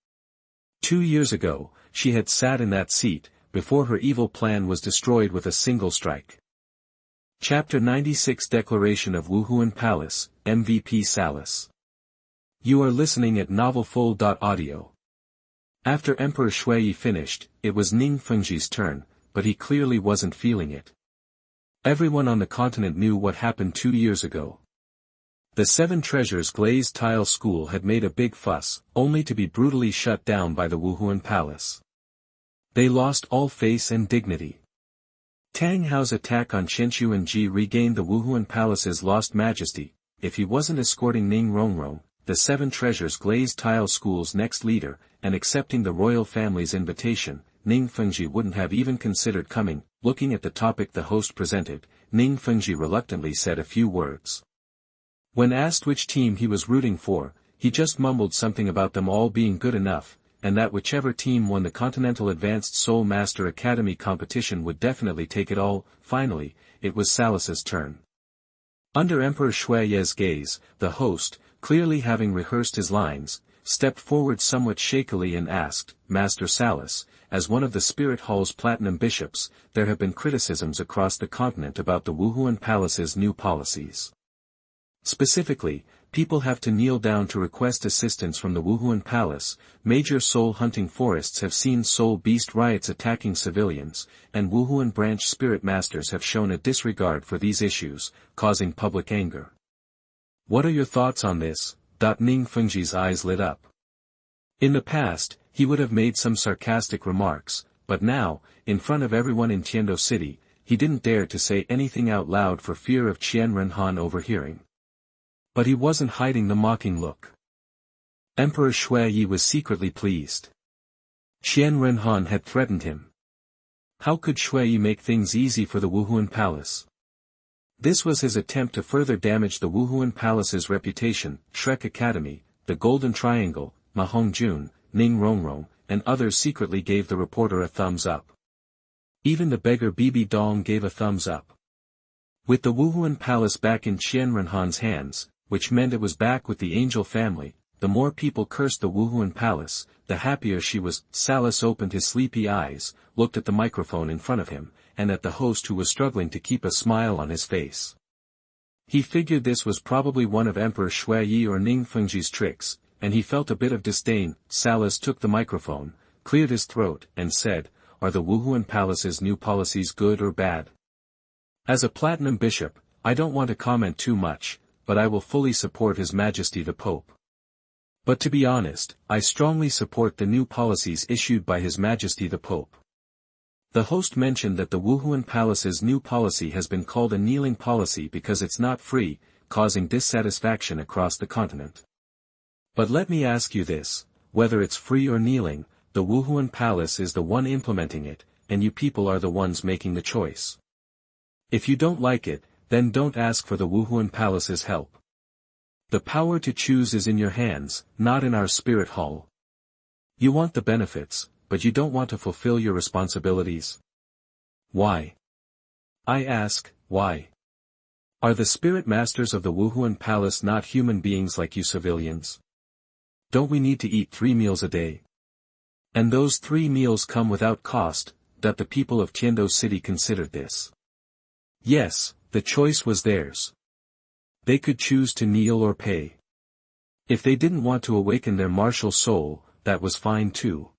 2 years ago, she had sat in that seat, before her evil plan was destroyed with a single strike. Chapter 96 Declaration of Wuhun Palace, MVP Salas. You are listening at NovelFull.audio. After Emperor Shui finished, it was Ning Fengzhi's turn, but he clearly wasn't feeling it. Everyone on the continent knew what happened 2 years ago. The Seven Treasures Glazed Tile School had made a big fuss, only to be brutally shut down by the Wuhun Palace. They lost all face and dignity. Tang Hao's attack on Qianxunji regained the Wuhun Palace's lost majesty. If he wasn't escorting Ning Rongrong, the Seven Treasures Glazed Tile School's next leader, and accepting the royal family's invitation, Ning Fengzhi wouldn't have even considered coming. Looking at the topic the host presented, Ning Fengzhi reluctantly said a few words. When asked which team he was rooting for, he just mumbled something about them all being good enough, and that whichever team won the Continental Advanced Soul Master Academy competition would definitely take it all. Finally, it was Salas's turn. Under Emperor Shui's gaze, the host, clearly having rehearsed his lines, stepped forward somewhat shakily and asked, "Master Salas, as one of the Spirit Hall's platinum bishops, there have been criticisms across the continent about the Wuhun Palace's new policies. Specifically, people have to kneel down to request assistance from the Wuhun Palace, major soul-hunting forests have seen soul beast riots attacking civilians, and Wuhun branch spirit masters have shown a disregard for these issues, causing public anger. What are your thoughts on this?" Ning Fengzhi's eyes lit up. In the past, he would have made some sarcastic remarks, but now, in front of everyone in Tiando City, he didn't dare to say anything out loud for fear of Qianrenhan overhearing. But he wasn't hiding the mocking look. Emperor Shui was secretly pleased. Qianrenhan had threatened him. How could Shui make things easy for the Wuhun Palace? This was his attempt to further damage the Wuhun Palace's reputation. Shrek Academy, the Golden Triangle, Ma Hongjun, Ning Rongrong, and others secretly gave the reporter a thumbs up. Even the beggar Bibi Dong gave a thumbs up. With the Wuhun Palace back in Qianrenhan's hands, which meant it was back with the angel family, the more people cursed the Wuhun Palace, the happier she was. Salas opened his sleepy eyes, looked at the microphone in front of him, and at the host who was struggling to keep a smile on his face. He figured this was probably one of Emperor Shui or Ning Fengzhi's tricks, and he felt a bit of disdain. Salas took the microphone, cleared his throat, and said, "Are the Wuhun Palace's new policies good or bad? As a platinum bishop, I don't want to comment too much, but I will fully support His Majesty the Pope. But to be honest, I strongly support the new policies issued by His Majesty the Pope. The host mentioned that the Wuhun Palace's new policy has been called a kneeling policy because it's not free, causing dissatisfaction across the continent. But let me ask you this, whether it's free or kneeling, the Wuhun Palace is the one implementing it, and you people are the ones making the choice. If you don't like it, then don't ask for the Wuhun Palace's help. The power to choose is in your hands, not in our spirit hall. You want the benefits, but you don't want to fulfill your responsibilities. Why? I ask, why? Are the spirit masters of the Wuhun Palace not human beings like you civilians? Don't we need to eat 3 meals a day? And those 3 meals come without cost, that the people of Tiando City considered this. Yes, the choice was theirs. They could choose to kneel or pay. If they didn't want to awaken their martial soul, that was fine too.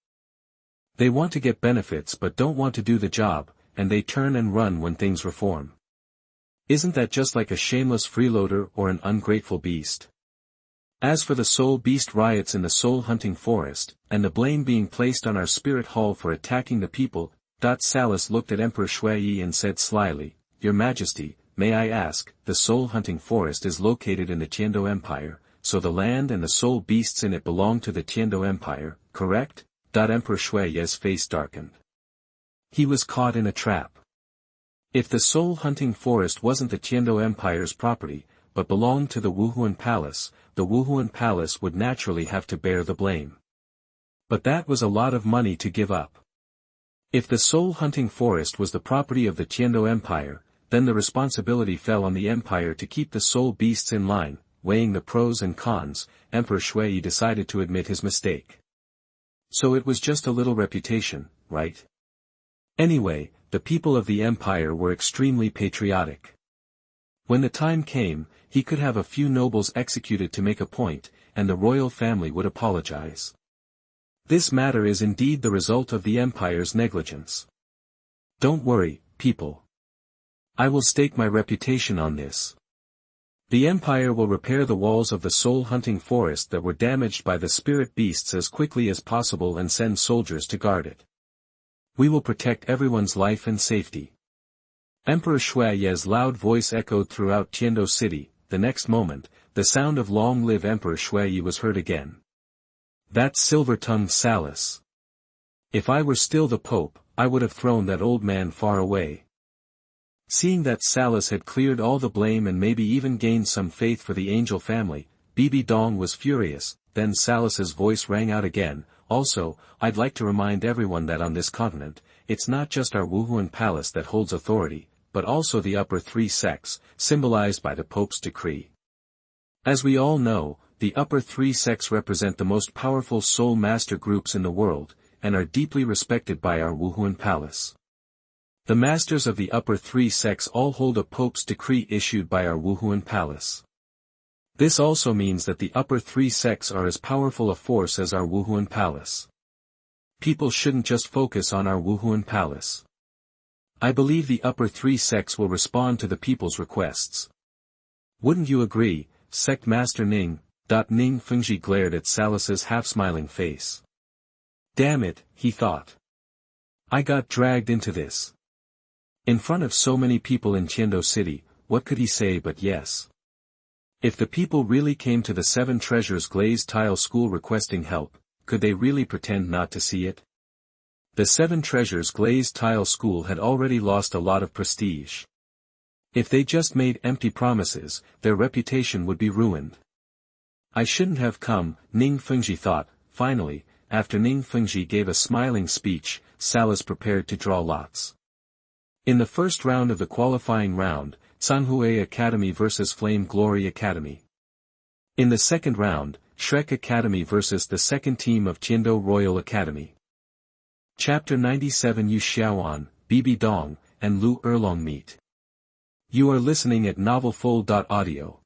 They want to get benefits but don't want to do the job, and they turn and run when things reform. Isn't that just like a shameless freeloader or an ungrateful beast? As for the soul beast riots in the soul-hunting forest, and the blame being placed on our spirit hall for attacking the people, Salas looked at Emperor Shui and said slyly, Your Majesty, may I ask, the soul-hunting forest is located in the Tiando Empire, so the land and the soul beasts in it belong to the Tiando Empire, correct? Emperor Shui's face darkened. He was caught in a trap. If the soul-hunting forest wasn't the Tiando Empire's property, but belonged to the Wuhun Palace, the Wuhun Palace would naturally have to bear the blame. But that was a lot of money to give up. If the soul-hunting forest was the property of the Tiando Empire, then the responsibility fell on the empire to keep the soul beasts in line. Weighing the pros and cons, Emperor Shui decided to admit his mistake. So it was just a little reputation, right? Anyway, the people of the empire were extremely patriotic. When the time came, he could have a few nobles executed to make a point, and the royal family would apologize. This matter is indeed the result of the empire's negligence. Don't worry, people. I will stake my reputation on this. The empire will repair the walls of the soul-hunting forest that were damaged by the spirit beasts as quickly as possible and send soldiers to guard it. We will protect everyone's life and safety. Emperor Shui's loud voice echoed throughout Tiando City. The next moment, the sound of "Long live Emperor Shui" was heard again. That silver-tongued Salas. If I were still the Pope, I would have thrown that old man far away. Seeing that Salas had cleared all the blame and maybe even gained some faith for the angel family, Bibi Dong was furious. Then Salas's voice rang out again. Also, I'd like to remind everyone that on this continent, it's not just our Wuhun Palace that holds authority, but also the upper 3 sects, symbolized by the Pope's decree. As we all know, the upper 3 sects represent the most powerful soul master groups in the world, and are deeply respected by our Wuhun Palace. The masters of the upper 3 sects all hold a Pope's decree issued by our Wuhun Palace. This also means that the upper 3 sects are as powerful a force as our Wuhun Palace. People shouldn't just focus on our Wuhun Palace. I believe the upper 3 sects will respond to the people's requests. Wouldn't you agree, Sect Master Ning? Ning Fengzhi glared at Salas's half-smiling face. Damn it, he thought. I got dragged into this. In front of so many people in Tiando City, what could he say but yes? If the people really came to the 7 Treasures glazed tile school requesting help, could they really pretend not to see it? The 7 Treasures glazed tile school had already lost a lot of prestige. If they just made empty promises, their reputation would be ruined. I shouldn't have come, Ning Fengzhi thought. Finally, after Ning Fengzhi gave a smiling speech, Salas prepared to draw lots. In the first round of the qualifying round, Sanhui Academy vs Flame Glory Academy. In the second round, Shrek Academy vs the second team of Tiando Royal Academy. Chapter 97 Xiaoan, Bibi Dong, and Erlong meet. You are listening at NovelFold.audio.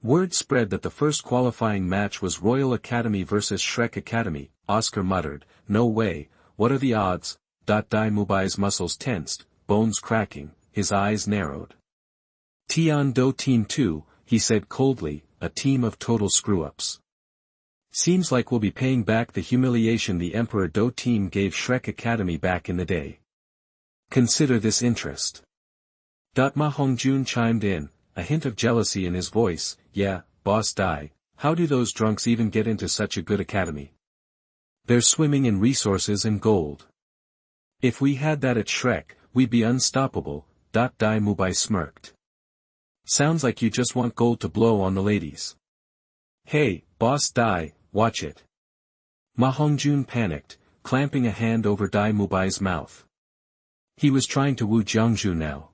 Word spread that the first qualifying match was Royal Academy vs Shrek Academy. Oscar muttered, "No way, what are the odds?" Dai Mubai's muscles tensed, bones cracking, his eyes narrowed. Tian Do Team 2, he said coldly, a team of total screw-ups. Seems like we'll be paying back the humiliation the Emperor Do team gave Shrek Academy back in the day. Consider this interest. Ma Hongjun chimed in, a hint of jealousy in his voice. Yeah, Boss Dai, how do those drunks even get into such a good academy? They're swimming in resources and gold. If we had that at Shrek, we'd be unstoppable. Dai Mubai smirked. Sounds like you just want gold to blow on the ladies. Hey, Boss Dai, watch it. Ma Hongjun panicked, clamping a hand over Dai Mubai's mouth. He was trying to woo Jiangzhu now.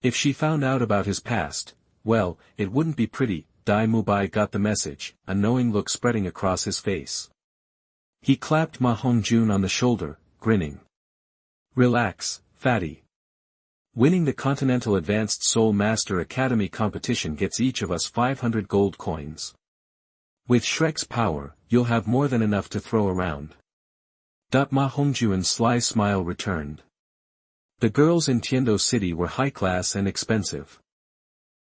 If she found out about his past, well, it wouldn't be pretty. Dai Mubai got the message, a knowing look spreading across his face. He clapped Ma Hongjun on the shoulder, grinning. Relax, fatty. Winning the Continental Advanced Soul Master Academy competition gets each of us 500 gold coins. With Shrek's power, you'll have more than enough to throw around. Ma Hongjun's sly smile returned. The girls in Tiando City were high-class and expensive.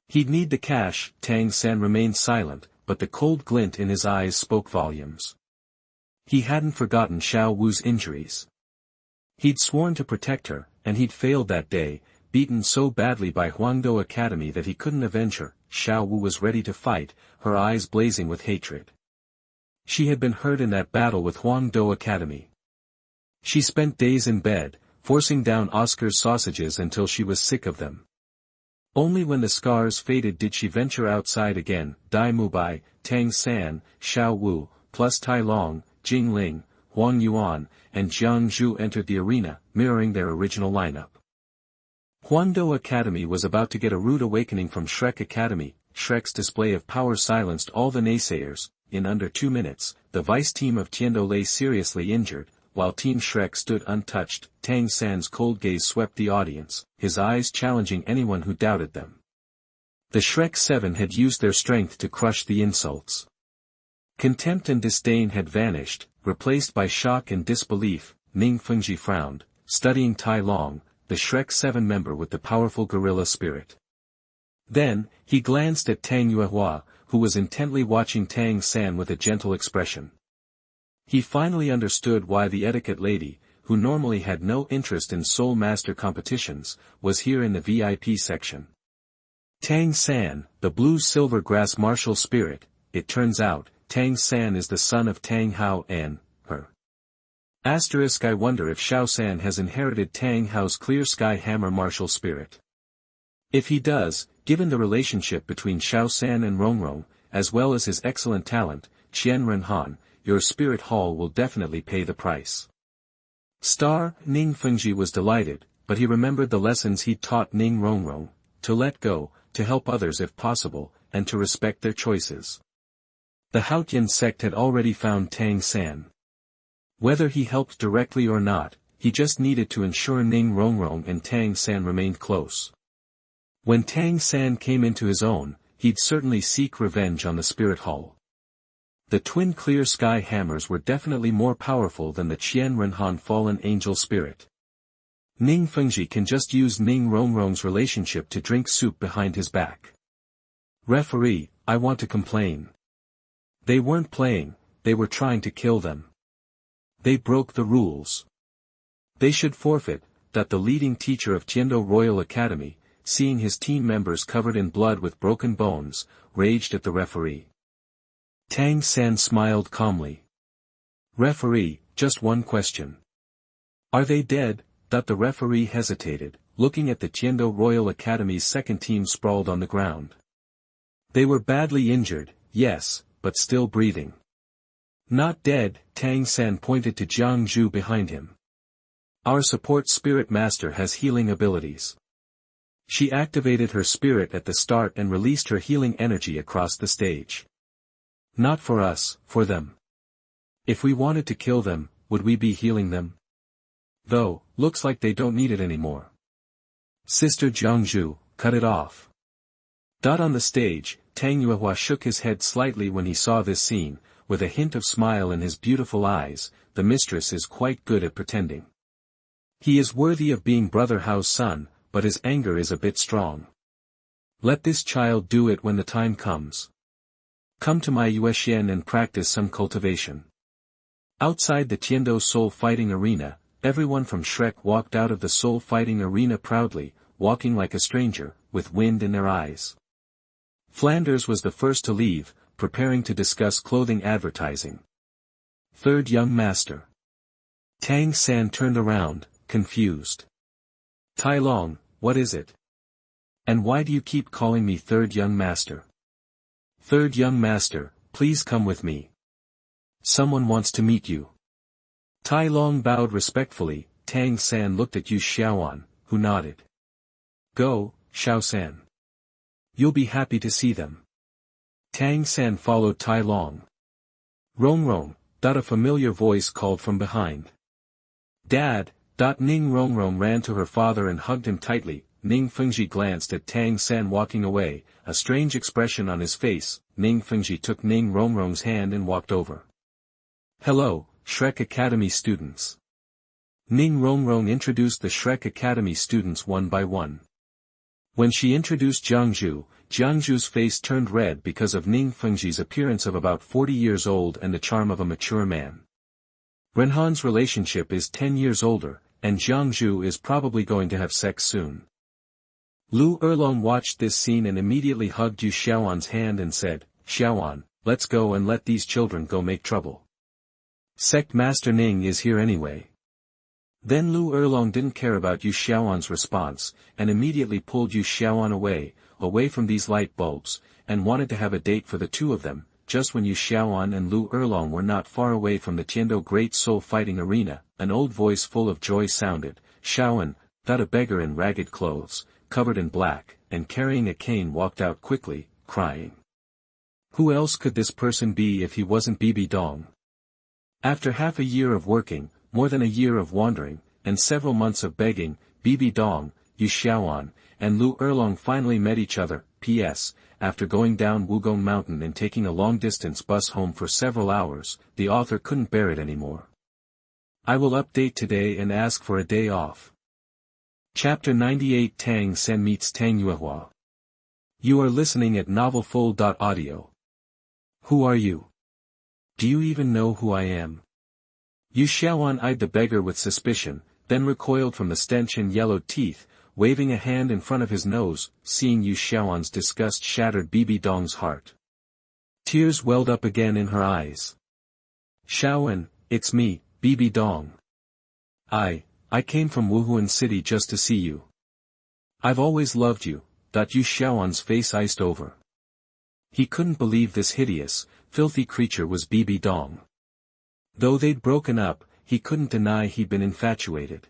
He'd need the cash. Tang San remained silent, but the cold glint in his eyes spoke volumes. He hadn't forgotten Xiao Wu's injuries. He'd sworn to protect her, and he'd failed that day, beaten so badly by Huangdo Academy that he couldn't avenge her. Xiao Wu was ready to fight, her eyes blazing with hatred. She had been hurt in that battle with Huangdo Academy. She spent days in bed, forcing down Oscar's sausages until she was sick of them. Only when the scars faded did she venture outside again. Dai Mubai, Tang San, Xiao Wu, plus Tai Long, Jing Ling, Huang Yuan, and Jiang Zhu entered the arena, mirroring their original lineup. Huangdo Academy was about to get a rude awakening from Shrek Academy. Shrek's display of power silenced all the naysayers. In under 2 minutes, the vice team of Tiando lay seriously injured, while Team Shrek stood untouched. Tang San's cold gaze swept the audience, his eyes challenging anyone who doubted them. The Shrek 7 had used their strength to crush the insults. Contempt and disdain had vanished, replaced by shock and disbelief. Ning Fengzhi frowned, studying Tai Long, the Shrek 7 member with the powerful gorilla spirit. Then, he glanced at Tang Yuehua, who was intently watching Tang San with a gentle expression. He finally understood why the etiquette lady, who normally had no interest in Soul Master competitions, was here in the VIP section. Tang San, the blue-silver grass martial spirit. It turns out, Tang San is the son of Tang Hao and her. I wonder if Xiao San has inherited Tang Hao's clear sky hammer martial spirit. If he does, given the relationship between Xiao San and Rongrong, as well as his excellent talent, Qianrenhan, your spirit hall will definitely pay the price. Ning Fengzhi was delighted, but he remembered the lessons he'd taught Ning Rongrong, to let go, to help others if possible, and to respect their choices. The Haotian sect had already found Tang San. Whether he helped directly or not, he just needed to ensure Ning Rongrong and Tang San remained close. When Tang San came into his own, he'd certainly seek revenge on the spirit hall. The twin clear sky hammers were definitely more powerful than the Qianrenhan fallen angel spirit. Ning Fengzhi can just use Ning Rongrong's relationship to drink soup behind his back. Referee, I want to complain. They weren't playing, they were trying to kill them. They broke the rules. They should forfeit. That the leading teacher of Tiando Royal Academy, seeing his team members covered in blood with broken bones, raged at the referee. Tang San smiled calmly. Referee, just one question. Are they dead? The referee hesitated, looking at the Tiando Royal Academy's second team sprawled on the ground. They were badly injured, yes, but still breathing. Not dead. Tang San pointed to Jiang Zhu behind him. Our support spirit master has healing abilities. She activated her spirit at the start and released her healing energy across the stage. Not for us, for them. If we wanted to kill them, would we be healing them? Though, looks like they don't need it anymore. Sister Jiangzhu, cut it off. On the stage, Tang Yuehua shook his head slightly when he saw this scene, with a hint of smile in his beautiful eyes. The mistress is quite good at pretending. He is worthy of being Brother Hao's son, but his anger is a bit strong. Let this child do it when the time comes. Come to my Yuexian and practice some cultivation. Outside the Tiando Soul fighting arena, everyone from Shrek walked out of the soul-fighting arena proudly, walking like a stranger, with wind in their eyes. Flanders was the first to leave, preparing to discuss clothing advertising. Third young master. Tang San turned around, confused. Tai Long, what is it? And why do you keep calling me third young master? Third young master, please come with me. Someone wants to meet you. Tai Long bowed respectfully. Tang San looked at Xiaoan, who nodded. Go, Xiao San. You'll be happy to see them. Tang San followed Tai Long. Rongrong, a familiar voice called from behind. Dad. Ning Rongrong ran to her father and hugged him tightly. Ning Fengzhi glanced at Tang San walking away, a strange expression on his face. Ning Fengzhi took Ning Rongrong's hand and walked over. Hello, Shrek Academy students. Ning Rongrong introduced the Shrek Academy students one by one. When she introduced Jiangju's face turned red because of Ning Fengzhi's appearance of about 40 years old and the charm of a mature man. Renhan's relationship is 10 years older, and Jiangju is probably going to have sex soon. Erlong watched this scene and immediately hugged Xiaoan's hand and said, Xiaoan, let's go and let these children go make trouble. Sect Master Ning is here anyway. Then Erlong didn't care about Xiaoan's response, and immediately pulled Xiaoan away from these light bulbs, and wanted to have a date for the two of them. Just when Xiaoan and Erlong were not far away from the Tiando Great Soul Fighting Arena, an old voice full of joy sounded, Xiaoan, a beggar in ragged clothes, covered in black, and carrying a cane walked out quickly, crying. Who else could this person be if he wasn't Bibi Dong? After half a year of working, more than a year of wandering, and several months of begging, Bibi Dong, Xiaoan, and Erlong finally met each other. P.S. After going down Wuhun Mountain and taking a long-distance bus home for several hours, the author couldn't bear it anymore. I will update today and ask for a day off. Chapter 98 Tang San meets Tang Yuehua. You are listening at NovelFull.audio. Who are you? Do you even know who I am? Xiaoan eyed the beggar with suspicion, then recoiled from the stench and yellowed teeth, waving a hand in front of his nose. Seeing Xiaoan's disgust shattered Bibi Dong's heart. Tears welled up again in her eyes. Xiaoan, it's me, Bibi Dong. I came from Wuhun City just to see you. I've always loved you. Xiaoan's face iced over. He couldn't believe this hideous, filthy creature was Bibi Dong. Though they'd broken up, he couldn't deny he'd been infatuated.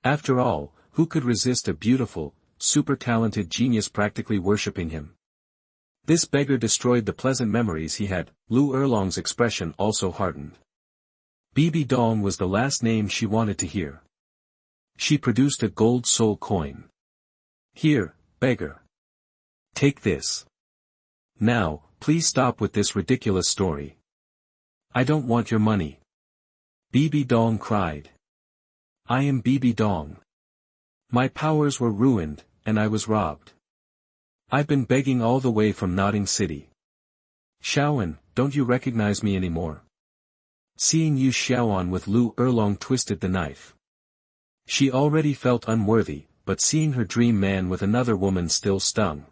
After all, who could resist a beautiful, super-talented genius practically worshipping him? This beggar destroyed the pleasant memories he had. Erlong's expression also hardened. Bibi Dong was the last name she wanted to hear. She produced a gold soul coin. Here, beggar. Take this. Now, please stop with this ridiculous story. I don't want your money. Bibi Dong cried. I am Bibi Dong. My powers were ruined, and I was robbed. I've been begging all the way from Nodding City. Xiaoan, don't you recognize me anymore? Seeing Xiaoan with Erlong twisted the knife. She already felt unworthy, but seeing her dream man with another woman still stung.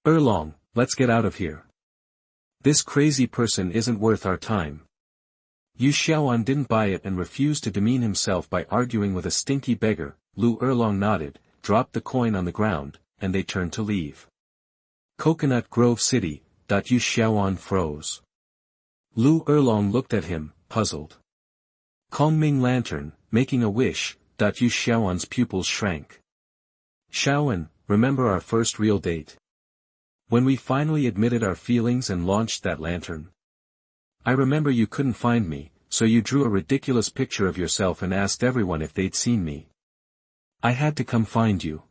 Erlong, let's get out of here. This crazy person isn't worth our time. Xiaoan didn't buy it and refused to demean himself by arguing with a stinky beggar. Erlong nodded, dropped the coin on the ground, and they turned to leave. Coconut Grove City. Xiaoan froze. Erlong looked at him, puzzled. Kongming Lantern, making a wish. Xiaoan's pupils shrank. Xiaoan, remember our first real date? When we finally admitted our feelings and launched that lantern? I remember you couldn't find me, so you drew a ridiculous picture of yourself and asked everyone if they'd seen me. I had to come find you.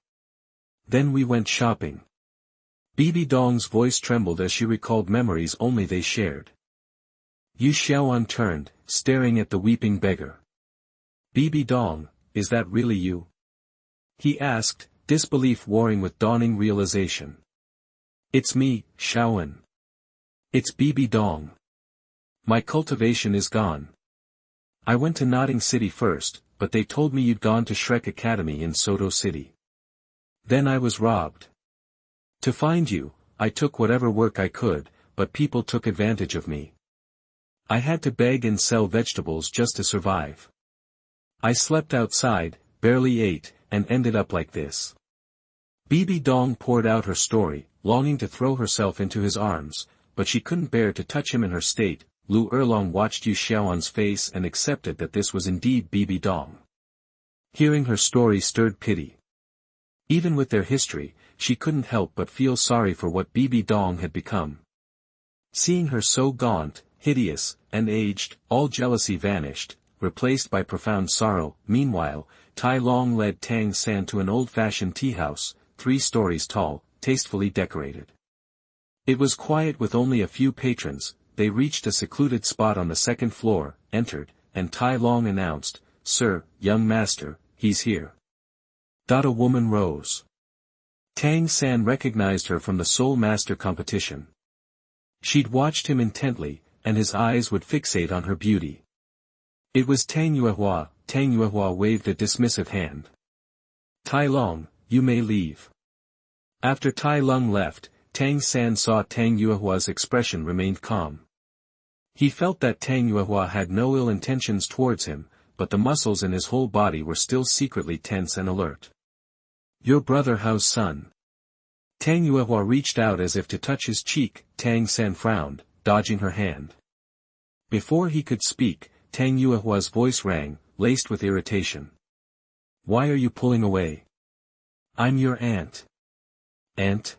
Then we went shopping. Bibi Dong's voice trembled as she recalled memories only they shared. Xiaoan turned, staring at the weeping beggar. Bibi Dong, is that really you? He asked, disbelief warring with dawning realization. It's me, Xiaoan. It's Bibi Dong. My cultivation is gone. I went to Notting City first, but they told me you'd gone to Shrek Academy in Soto City. Then I was robbed. To find you, I took whatever work I could, but people took advantage of me. I had to beg and sell vegetables just to survive. I slept outside, barely ate, and ended up like this. Bibi Dong poured out her story, longing to throw herself into his arms, but she couldn't bear to touch him in her state. Erlong watched Xiaoan's face and accepted that this was indeed Bibi Dong. Hearing her story stirred pity. Even with their history, she couldn't help but feel sorry for what Bibi Dong had become. Seeing her so gaunt, hideous, and aged, all jealousy vanished, replaced by profound sorrow. Meanwhile, Tai Long led Tang San to an old-fashioned tea-house, 3 stories tall, tastefully decorated. It was quiet with only a few patrons. They reached a secluded spot on the 2nd floor, entered, and Tai Long announced, "Sir, young master, he's here." A woman rose. Tang San recognized her from the Soul Master competition. She'd watched him intently, and his eyes would fixate on her beauty. It was Tang Yuehua. Tang Yuehua waved a dismissive hand. "Tai Long, you may leave." After Tai Long left, Tang San saw Tang Yuehua's expression remained calm. He felt that Tang Yuehua had no ill intentions towards him, but the muscles in his whole body were still secretly tense and alert. "Your brother Hao's son." Tang Yuehua reached out as if to touch his cheek. Tang San frowned, dodging her hand. Before he could speak, Tang Yuehua's voice rang, laced with irritation. "Why are you pulling away? I'm your aunt." "Aunt?"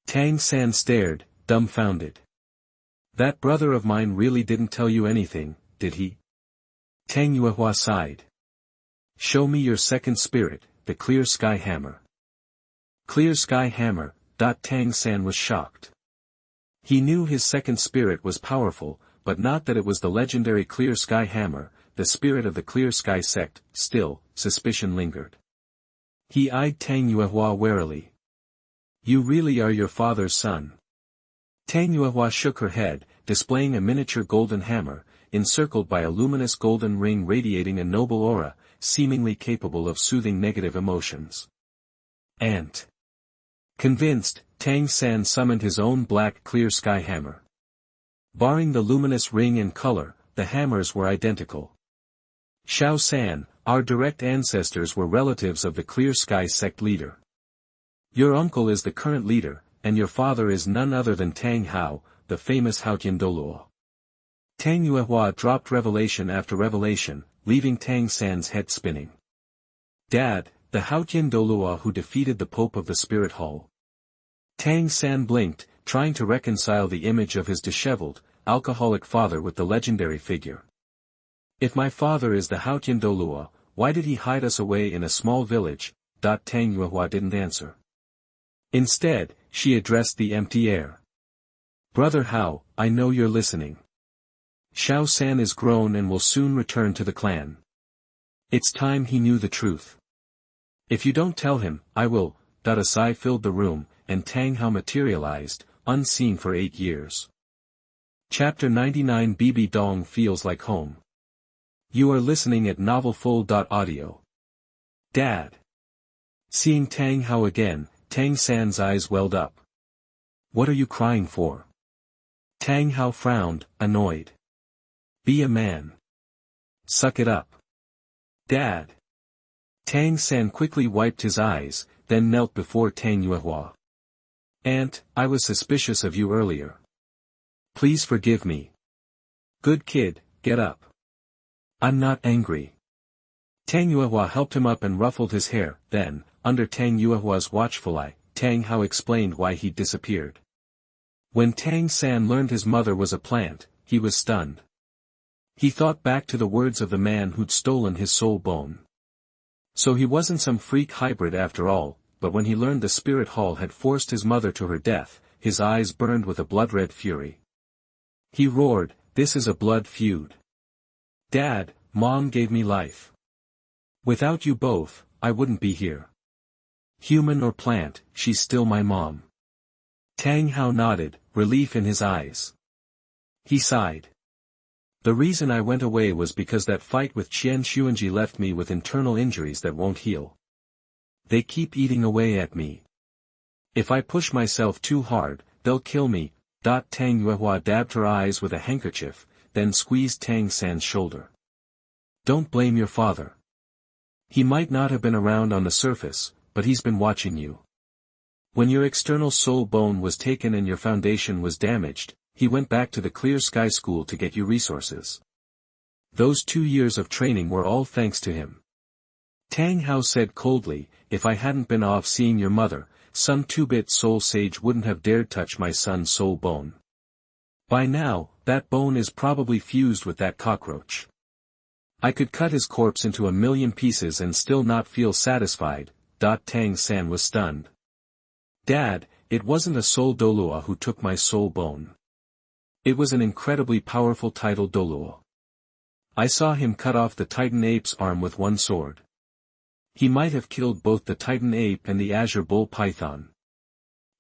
Tang San stared, dumbfounded. "That brother of mine really didn't tell you anything, did he?" Tang Yuehua sighed. "Show me your second spirit, the clear sky hammer." "Clear sky hammer?" Tang San was shocked. He knew his second spirit was powerful, but not that it was the legendary clear sky hammer, the spirit of the clear sky sect. Still, suspicion lingered. He eyed Tang Yuehua warily. "You really are your father's son?" Tang Yuehua shook her head, displaying a miniature golden hammer, encircled by a luminous golden ring radiating a noble aura, seemingly capable of soothing negative emotions. "Aunt." Convinced, Tang San summoned his own black clear sky hammer. Barring the luminous ring and color, the hammers were identical. "Xiao San, our direct ancestors were relatives of the clear sky sect leader. Your uncle is the current leader, and your father is none other than Tang Hao, the famous Haotian Douluo." Tang Yuehua dropped revelation after revelation, leaving Tang San's head spinning. "Dad, the Haotian Douluo who defeated the Pope of the Spirit Hall." Tang San blinked, trying to reconcile the image of his disheveled, alcoholic father with the legendary figure. "If my father is the Haotian Douluo, why did he hide us away in a small village?" Tang Yuehua didn't answer. Instead, she addressed the empty air. "Brother Hao, I know you're listening. Xiao San is grown and will soon return to the clan. It's time he knew the truth. If you don't tell him, I will." A sigh filled the room, and Tang Hao materialized, unseen for 8 years. Chapter 99 Bibi Dong feels like home. You are listening at NovelFull.audio. "Dad." Seeing Tang Hao again, Tang San's eyes welled up. "What are you crying for?" Tang Hao frowned, annoyed. "Be a man. Suck it up." "Dad." Tang San quickly wiped his eyes, then knelt before Tang Yuehua. "Aunt, I was suspicious of you earlier. Please forgive me." "Good kid, get up. I'm not angry." Tang Yuehua helped him up and ruffled his hair. Then, under Tang Yuehua's watchful eye, Tang Hao explained why he'd disappeared. When Tang San learned his mother was a plant, he was stunned. He thought back to the words of the man who'd stolen his soul bone. So he wasn't some freak hybrid after all, but when he learned the spirit hall had forced his mother to her death, his eyes burned with a blood-red fury. He roared, "This is a blood feud. Dad, Mom gave me life. Without you both, I wouldn't be here. Human or plant, she's still my mom." Tang Hao nodded, relief in his eyes. He sighed. The reason I went away was because that fight with Qianxunji left me with internal injuries that won't heal. They keep eating away at me. If I push myself too hard, they'll kill me. Tang Yuehua dabbed her eyes with a handkerchief, then squeezed Tang San's shoulder. Don't blame your father. He might not have been around on the surface, but he's been watching you. When your external soul bone was taken and your foundation was damaged, he went back to the Clear Sky School to get you resources. Those 2 years of training were all thanks to him. Tang Hao said coldly, if I hadn't been off seeing your mother, some 2-bit soul sage wouldn't have dared touch my son's soul bone. By now, that bone is probably fused with that cockroach. I could cut his corpse into 1,000,000 pieces and still not feel satisfied. Tang San was stunned. Dad, it wasn't a soul Douluo who took my soul bone. It was an incredibly powerful title Douluo. I saw him cut off the Titan Ape's arm with one sword. He might have killed both the Titan Ape and the Azure Bull Python.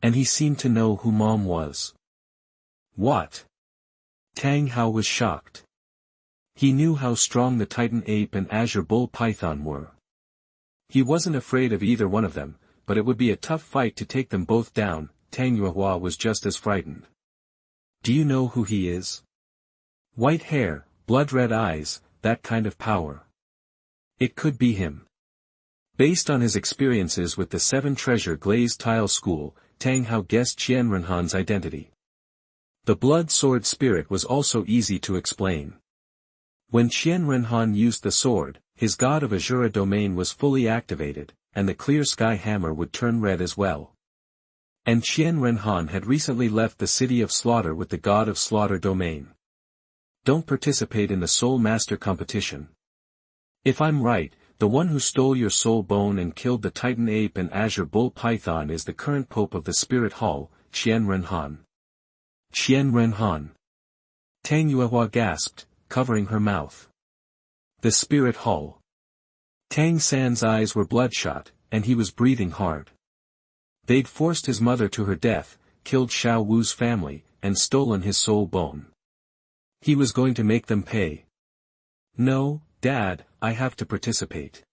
And he seemed to know who Mom was. What? Tang Hao was shocked. He knew how strong the Titan Ape and Azure Bull Python were. He wasn't afraid of either one of them, but it would be a tough fight to take them both down. Tang Yuehua was just as frightened. Do you know who he is? White hair, blood-red eyes, that kind of power. It could be him. Based on his experiences with the 7 Treasure Glazed Tile School, Tang Hao guessed Qianrenhan's identity. The blood sword spirit was also easy to explain. When Qianrenhan used the sword, his god of Azura domain was fully activated, and the clear sky hammer would turn red as well. And Qianrenhan had recently left the City of Slaughter with the god of slaughter domain. Don't participate in the Soul Master competition. If I'm right, the one who stole your soul bone and killed the Titan Ape and Azure Bull Python is the current pope of the Spirit Hall, Qianrenhan. Qianrenhan. Tang Yuehua gasped, covering her mouth. The Spirit Hall. Tang San's eyes were bloodshot, and he was breathing hard. They'd forced his mother to her death, killed Xiao Wu's family, and stolen his soul bone. He was going to make them pay. No, Dad, I have to participate.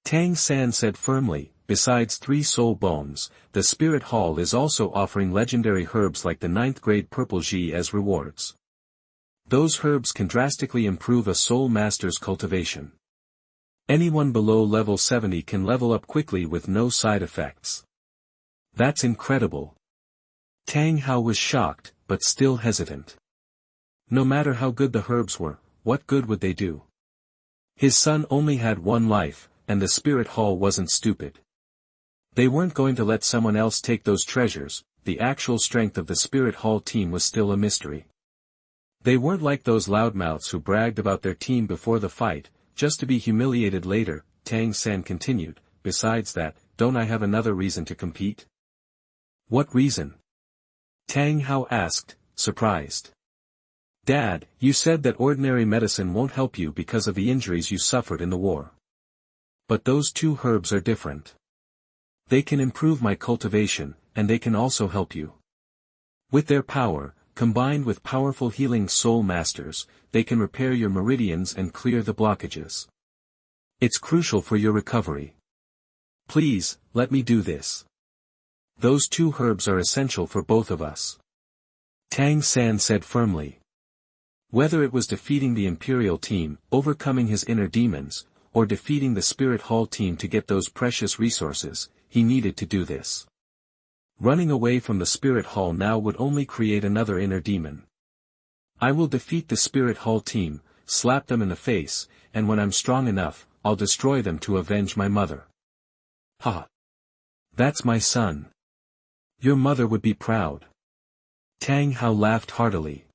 Tang San said firmly, besides 3 soul bones, the Spirit Hall is also offering legendary herbs like the 9th grade purple Ji as rewards. Those herbs can drastically improve a soul master's cultivation. Anyone below level 70 can level up quickly with no side effects. That's incredible. Tang Hao was shocked, but still hesitant. No matter how good the herbs were, what good would they do? His son only had 1 life, and the Spirit Hall wasn't stupid. They weren't going to let someone else take those treasures. The actual strength of the Spirit Hall team was still a mystery. They weren't like those loudmouths who bragged about their team before the fight, just to be humiliated later. Tang San continued, besides that, don't I have another reason to compete? What reason? Tang Hao asked, surprised. Dad, you said that ordinary medicine won't help you because of the injuries you suffered in the war. But those 2 herbs are different. They can improve my cultivation, and they can also help you. With their power, combined with powerful healing soul masters, they can repair your meridians and clear the blockages. It's crucial for your recovery. Please, let me do this. Those 2 herbs are essential for both of us. Tang San said firmly. Whether it was defeating the Imperial team, overcoming his inner demons, or defeating the Spirit Hall team to get those precious resources, he needed to do this. Running away from the Spirit Hall now would only create another inner demon. I will defeat the Spirit Hall team, slap them in the face, and when I'm strong enough, I'll destroy them to avenge my mother. Ha! That's my son. Your mother would be proud. Tang Hao laughed heartily.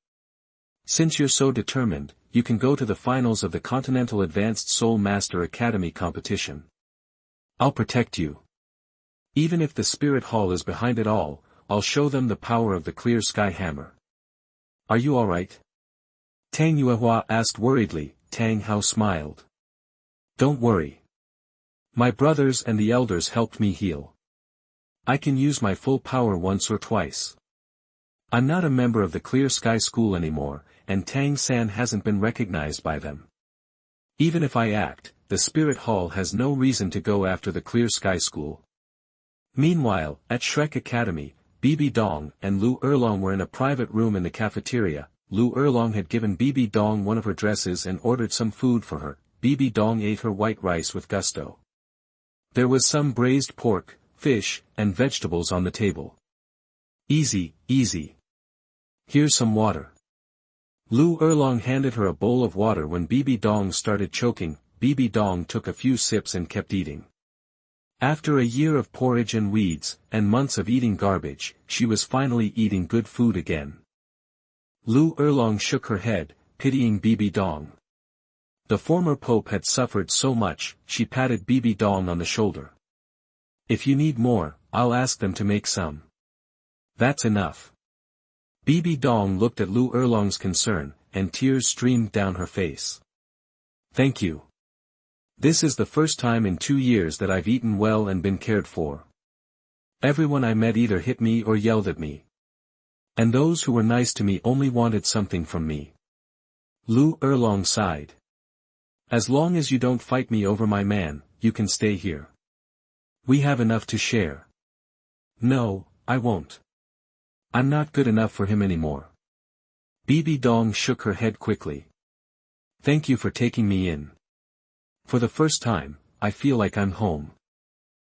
Since you're so determined, you can go to the finals of the Continental Advanced Soul Master Academy competition. I'll protect you. Even if the Spirit Hall is behind it all, I'll show them the power of the Clear Sky Hammer. Are you alright? Tang Yuehua asked worriedly. Tang Hao smiled. Don't worry. My brothers and the elders helped me heal. I can use my full power once or twice. I'm not a member of the Clear Sky School anymore, and Tang San hasn't been recognized by them. Even if I act, the Spirit Hall has no reason to go after the Clear Sky School. Meanwhile, at Shrek Academy, Bibi Dong and Lu Erlong were in a private room in the cafeteria. Lu Erlong had given Bibi Dong one of her dresses and ordered some food for her. Bibi Dong ate her white rice with gusto. There was some braised pork, fish, and vegetables on the table. Easy, easy. Here's some water. Lu Erlong handed her a bowl of water when Bibi Dong started choking. Bibi Dong took a few sips and kept eating. After a year of porridge and weeds, and months of eating garbage, she was finally eating good food again. Lu Erlong shook her head, pitying Bibi Dong. The former pope had suffered so much, she patted Bibi Dong on the shoulder. If you need more, I'll ask them to make some. That's enough. Bibi Dong looked at Lu Erlong's concern, and tears streamed down her face. Thank you. This is the first time in 2 years that I've eaten well and been cared for. Everyone I met either hit me or yelled at me. And those who were nice to me only wanted something from me. Lu Erlong sighed. As long as you don't fight me over my man, you can stay here. We have enough to share. No, I won't. I'm not good enough for him anymore. Bibi Dong shook her head quickly. Thank you for taking me in. For the first time, I feel like I'm home.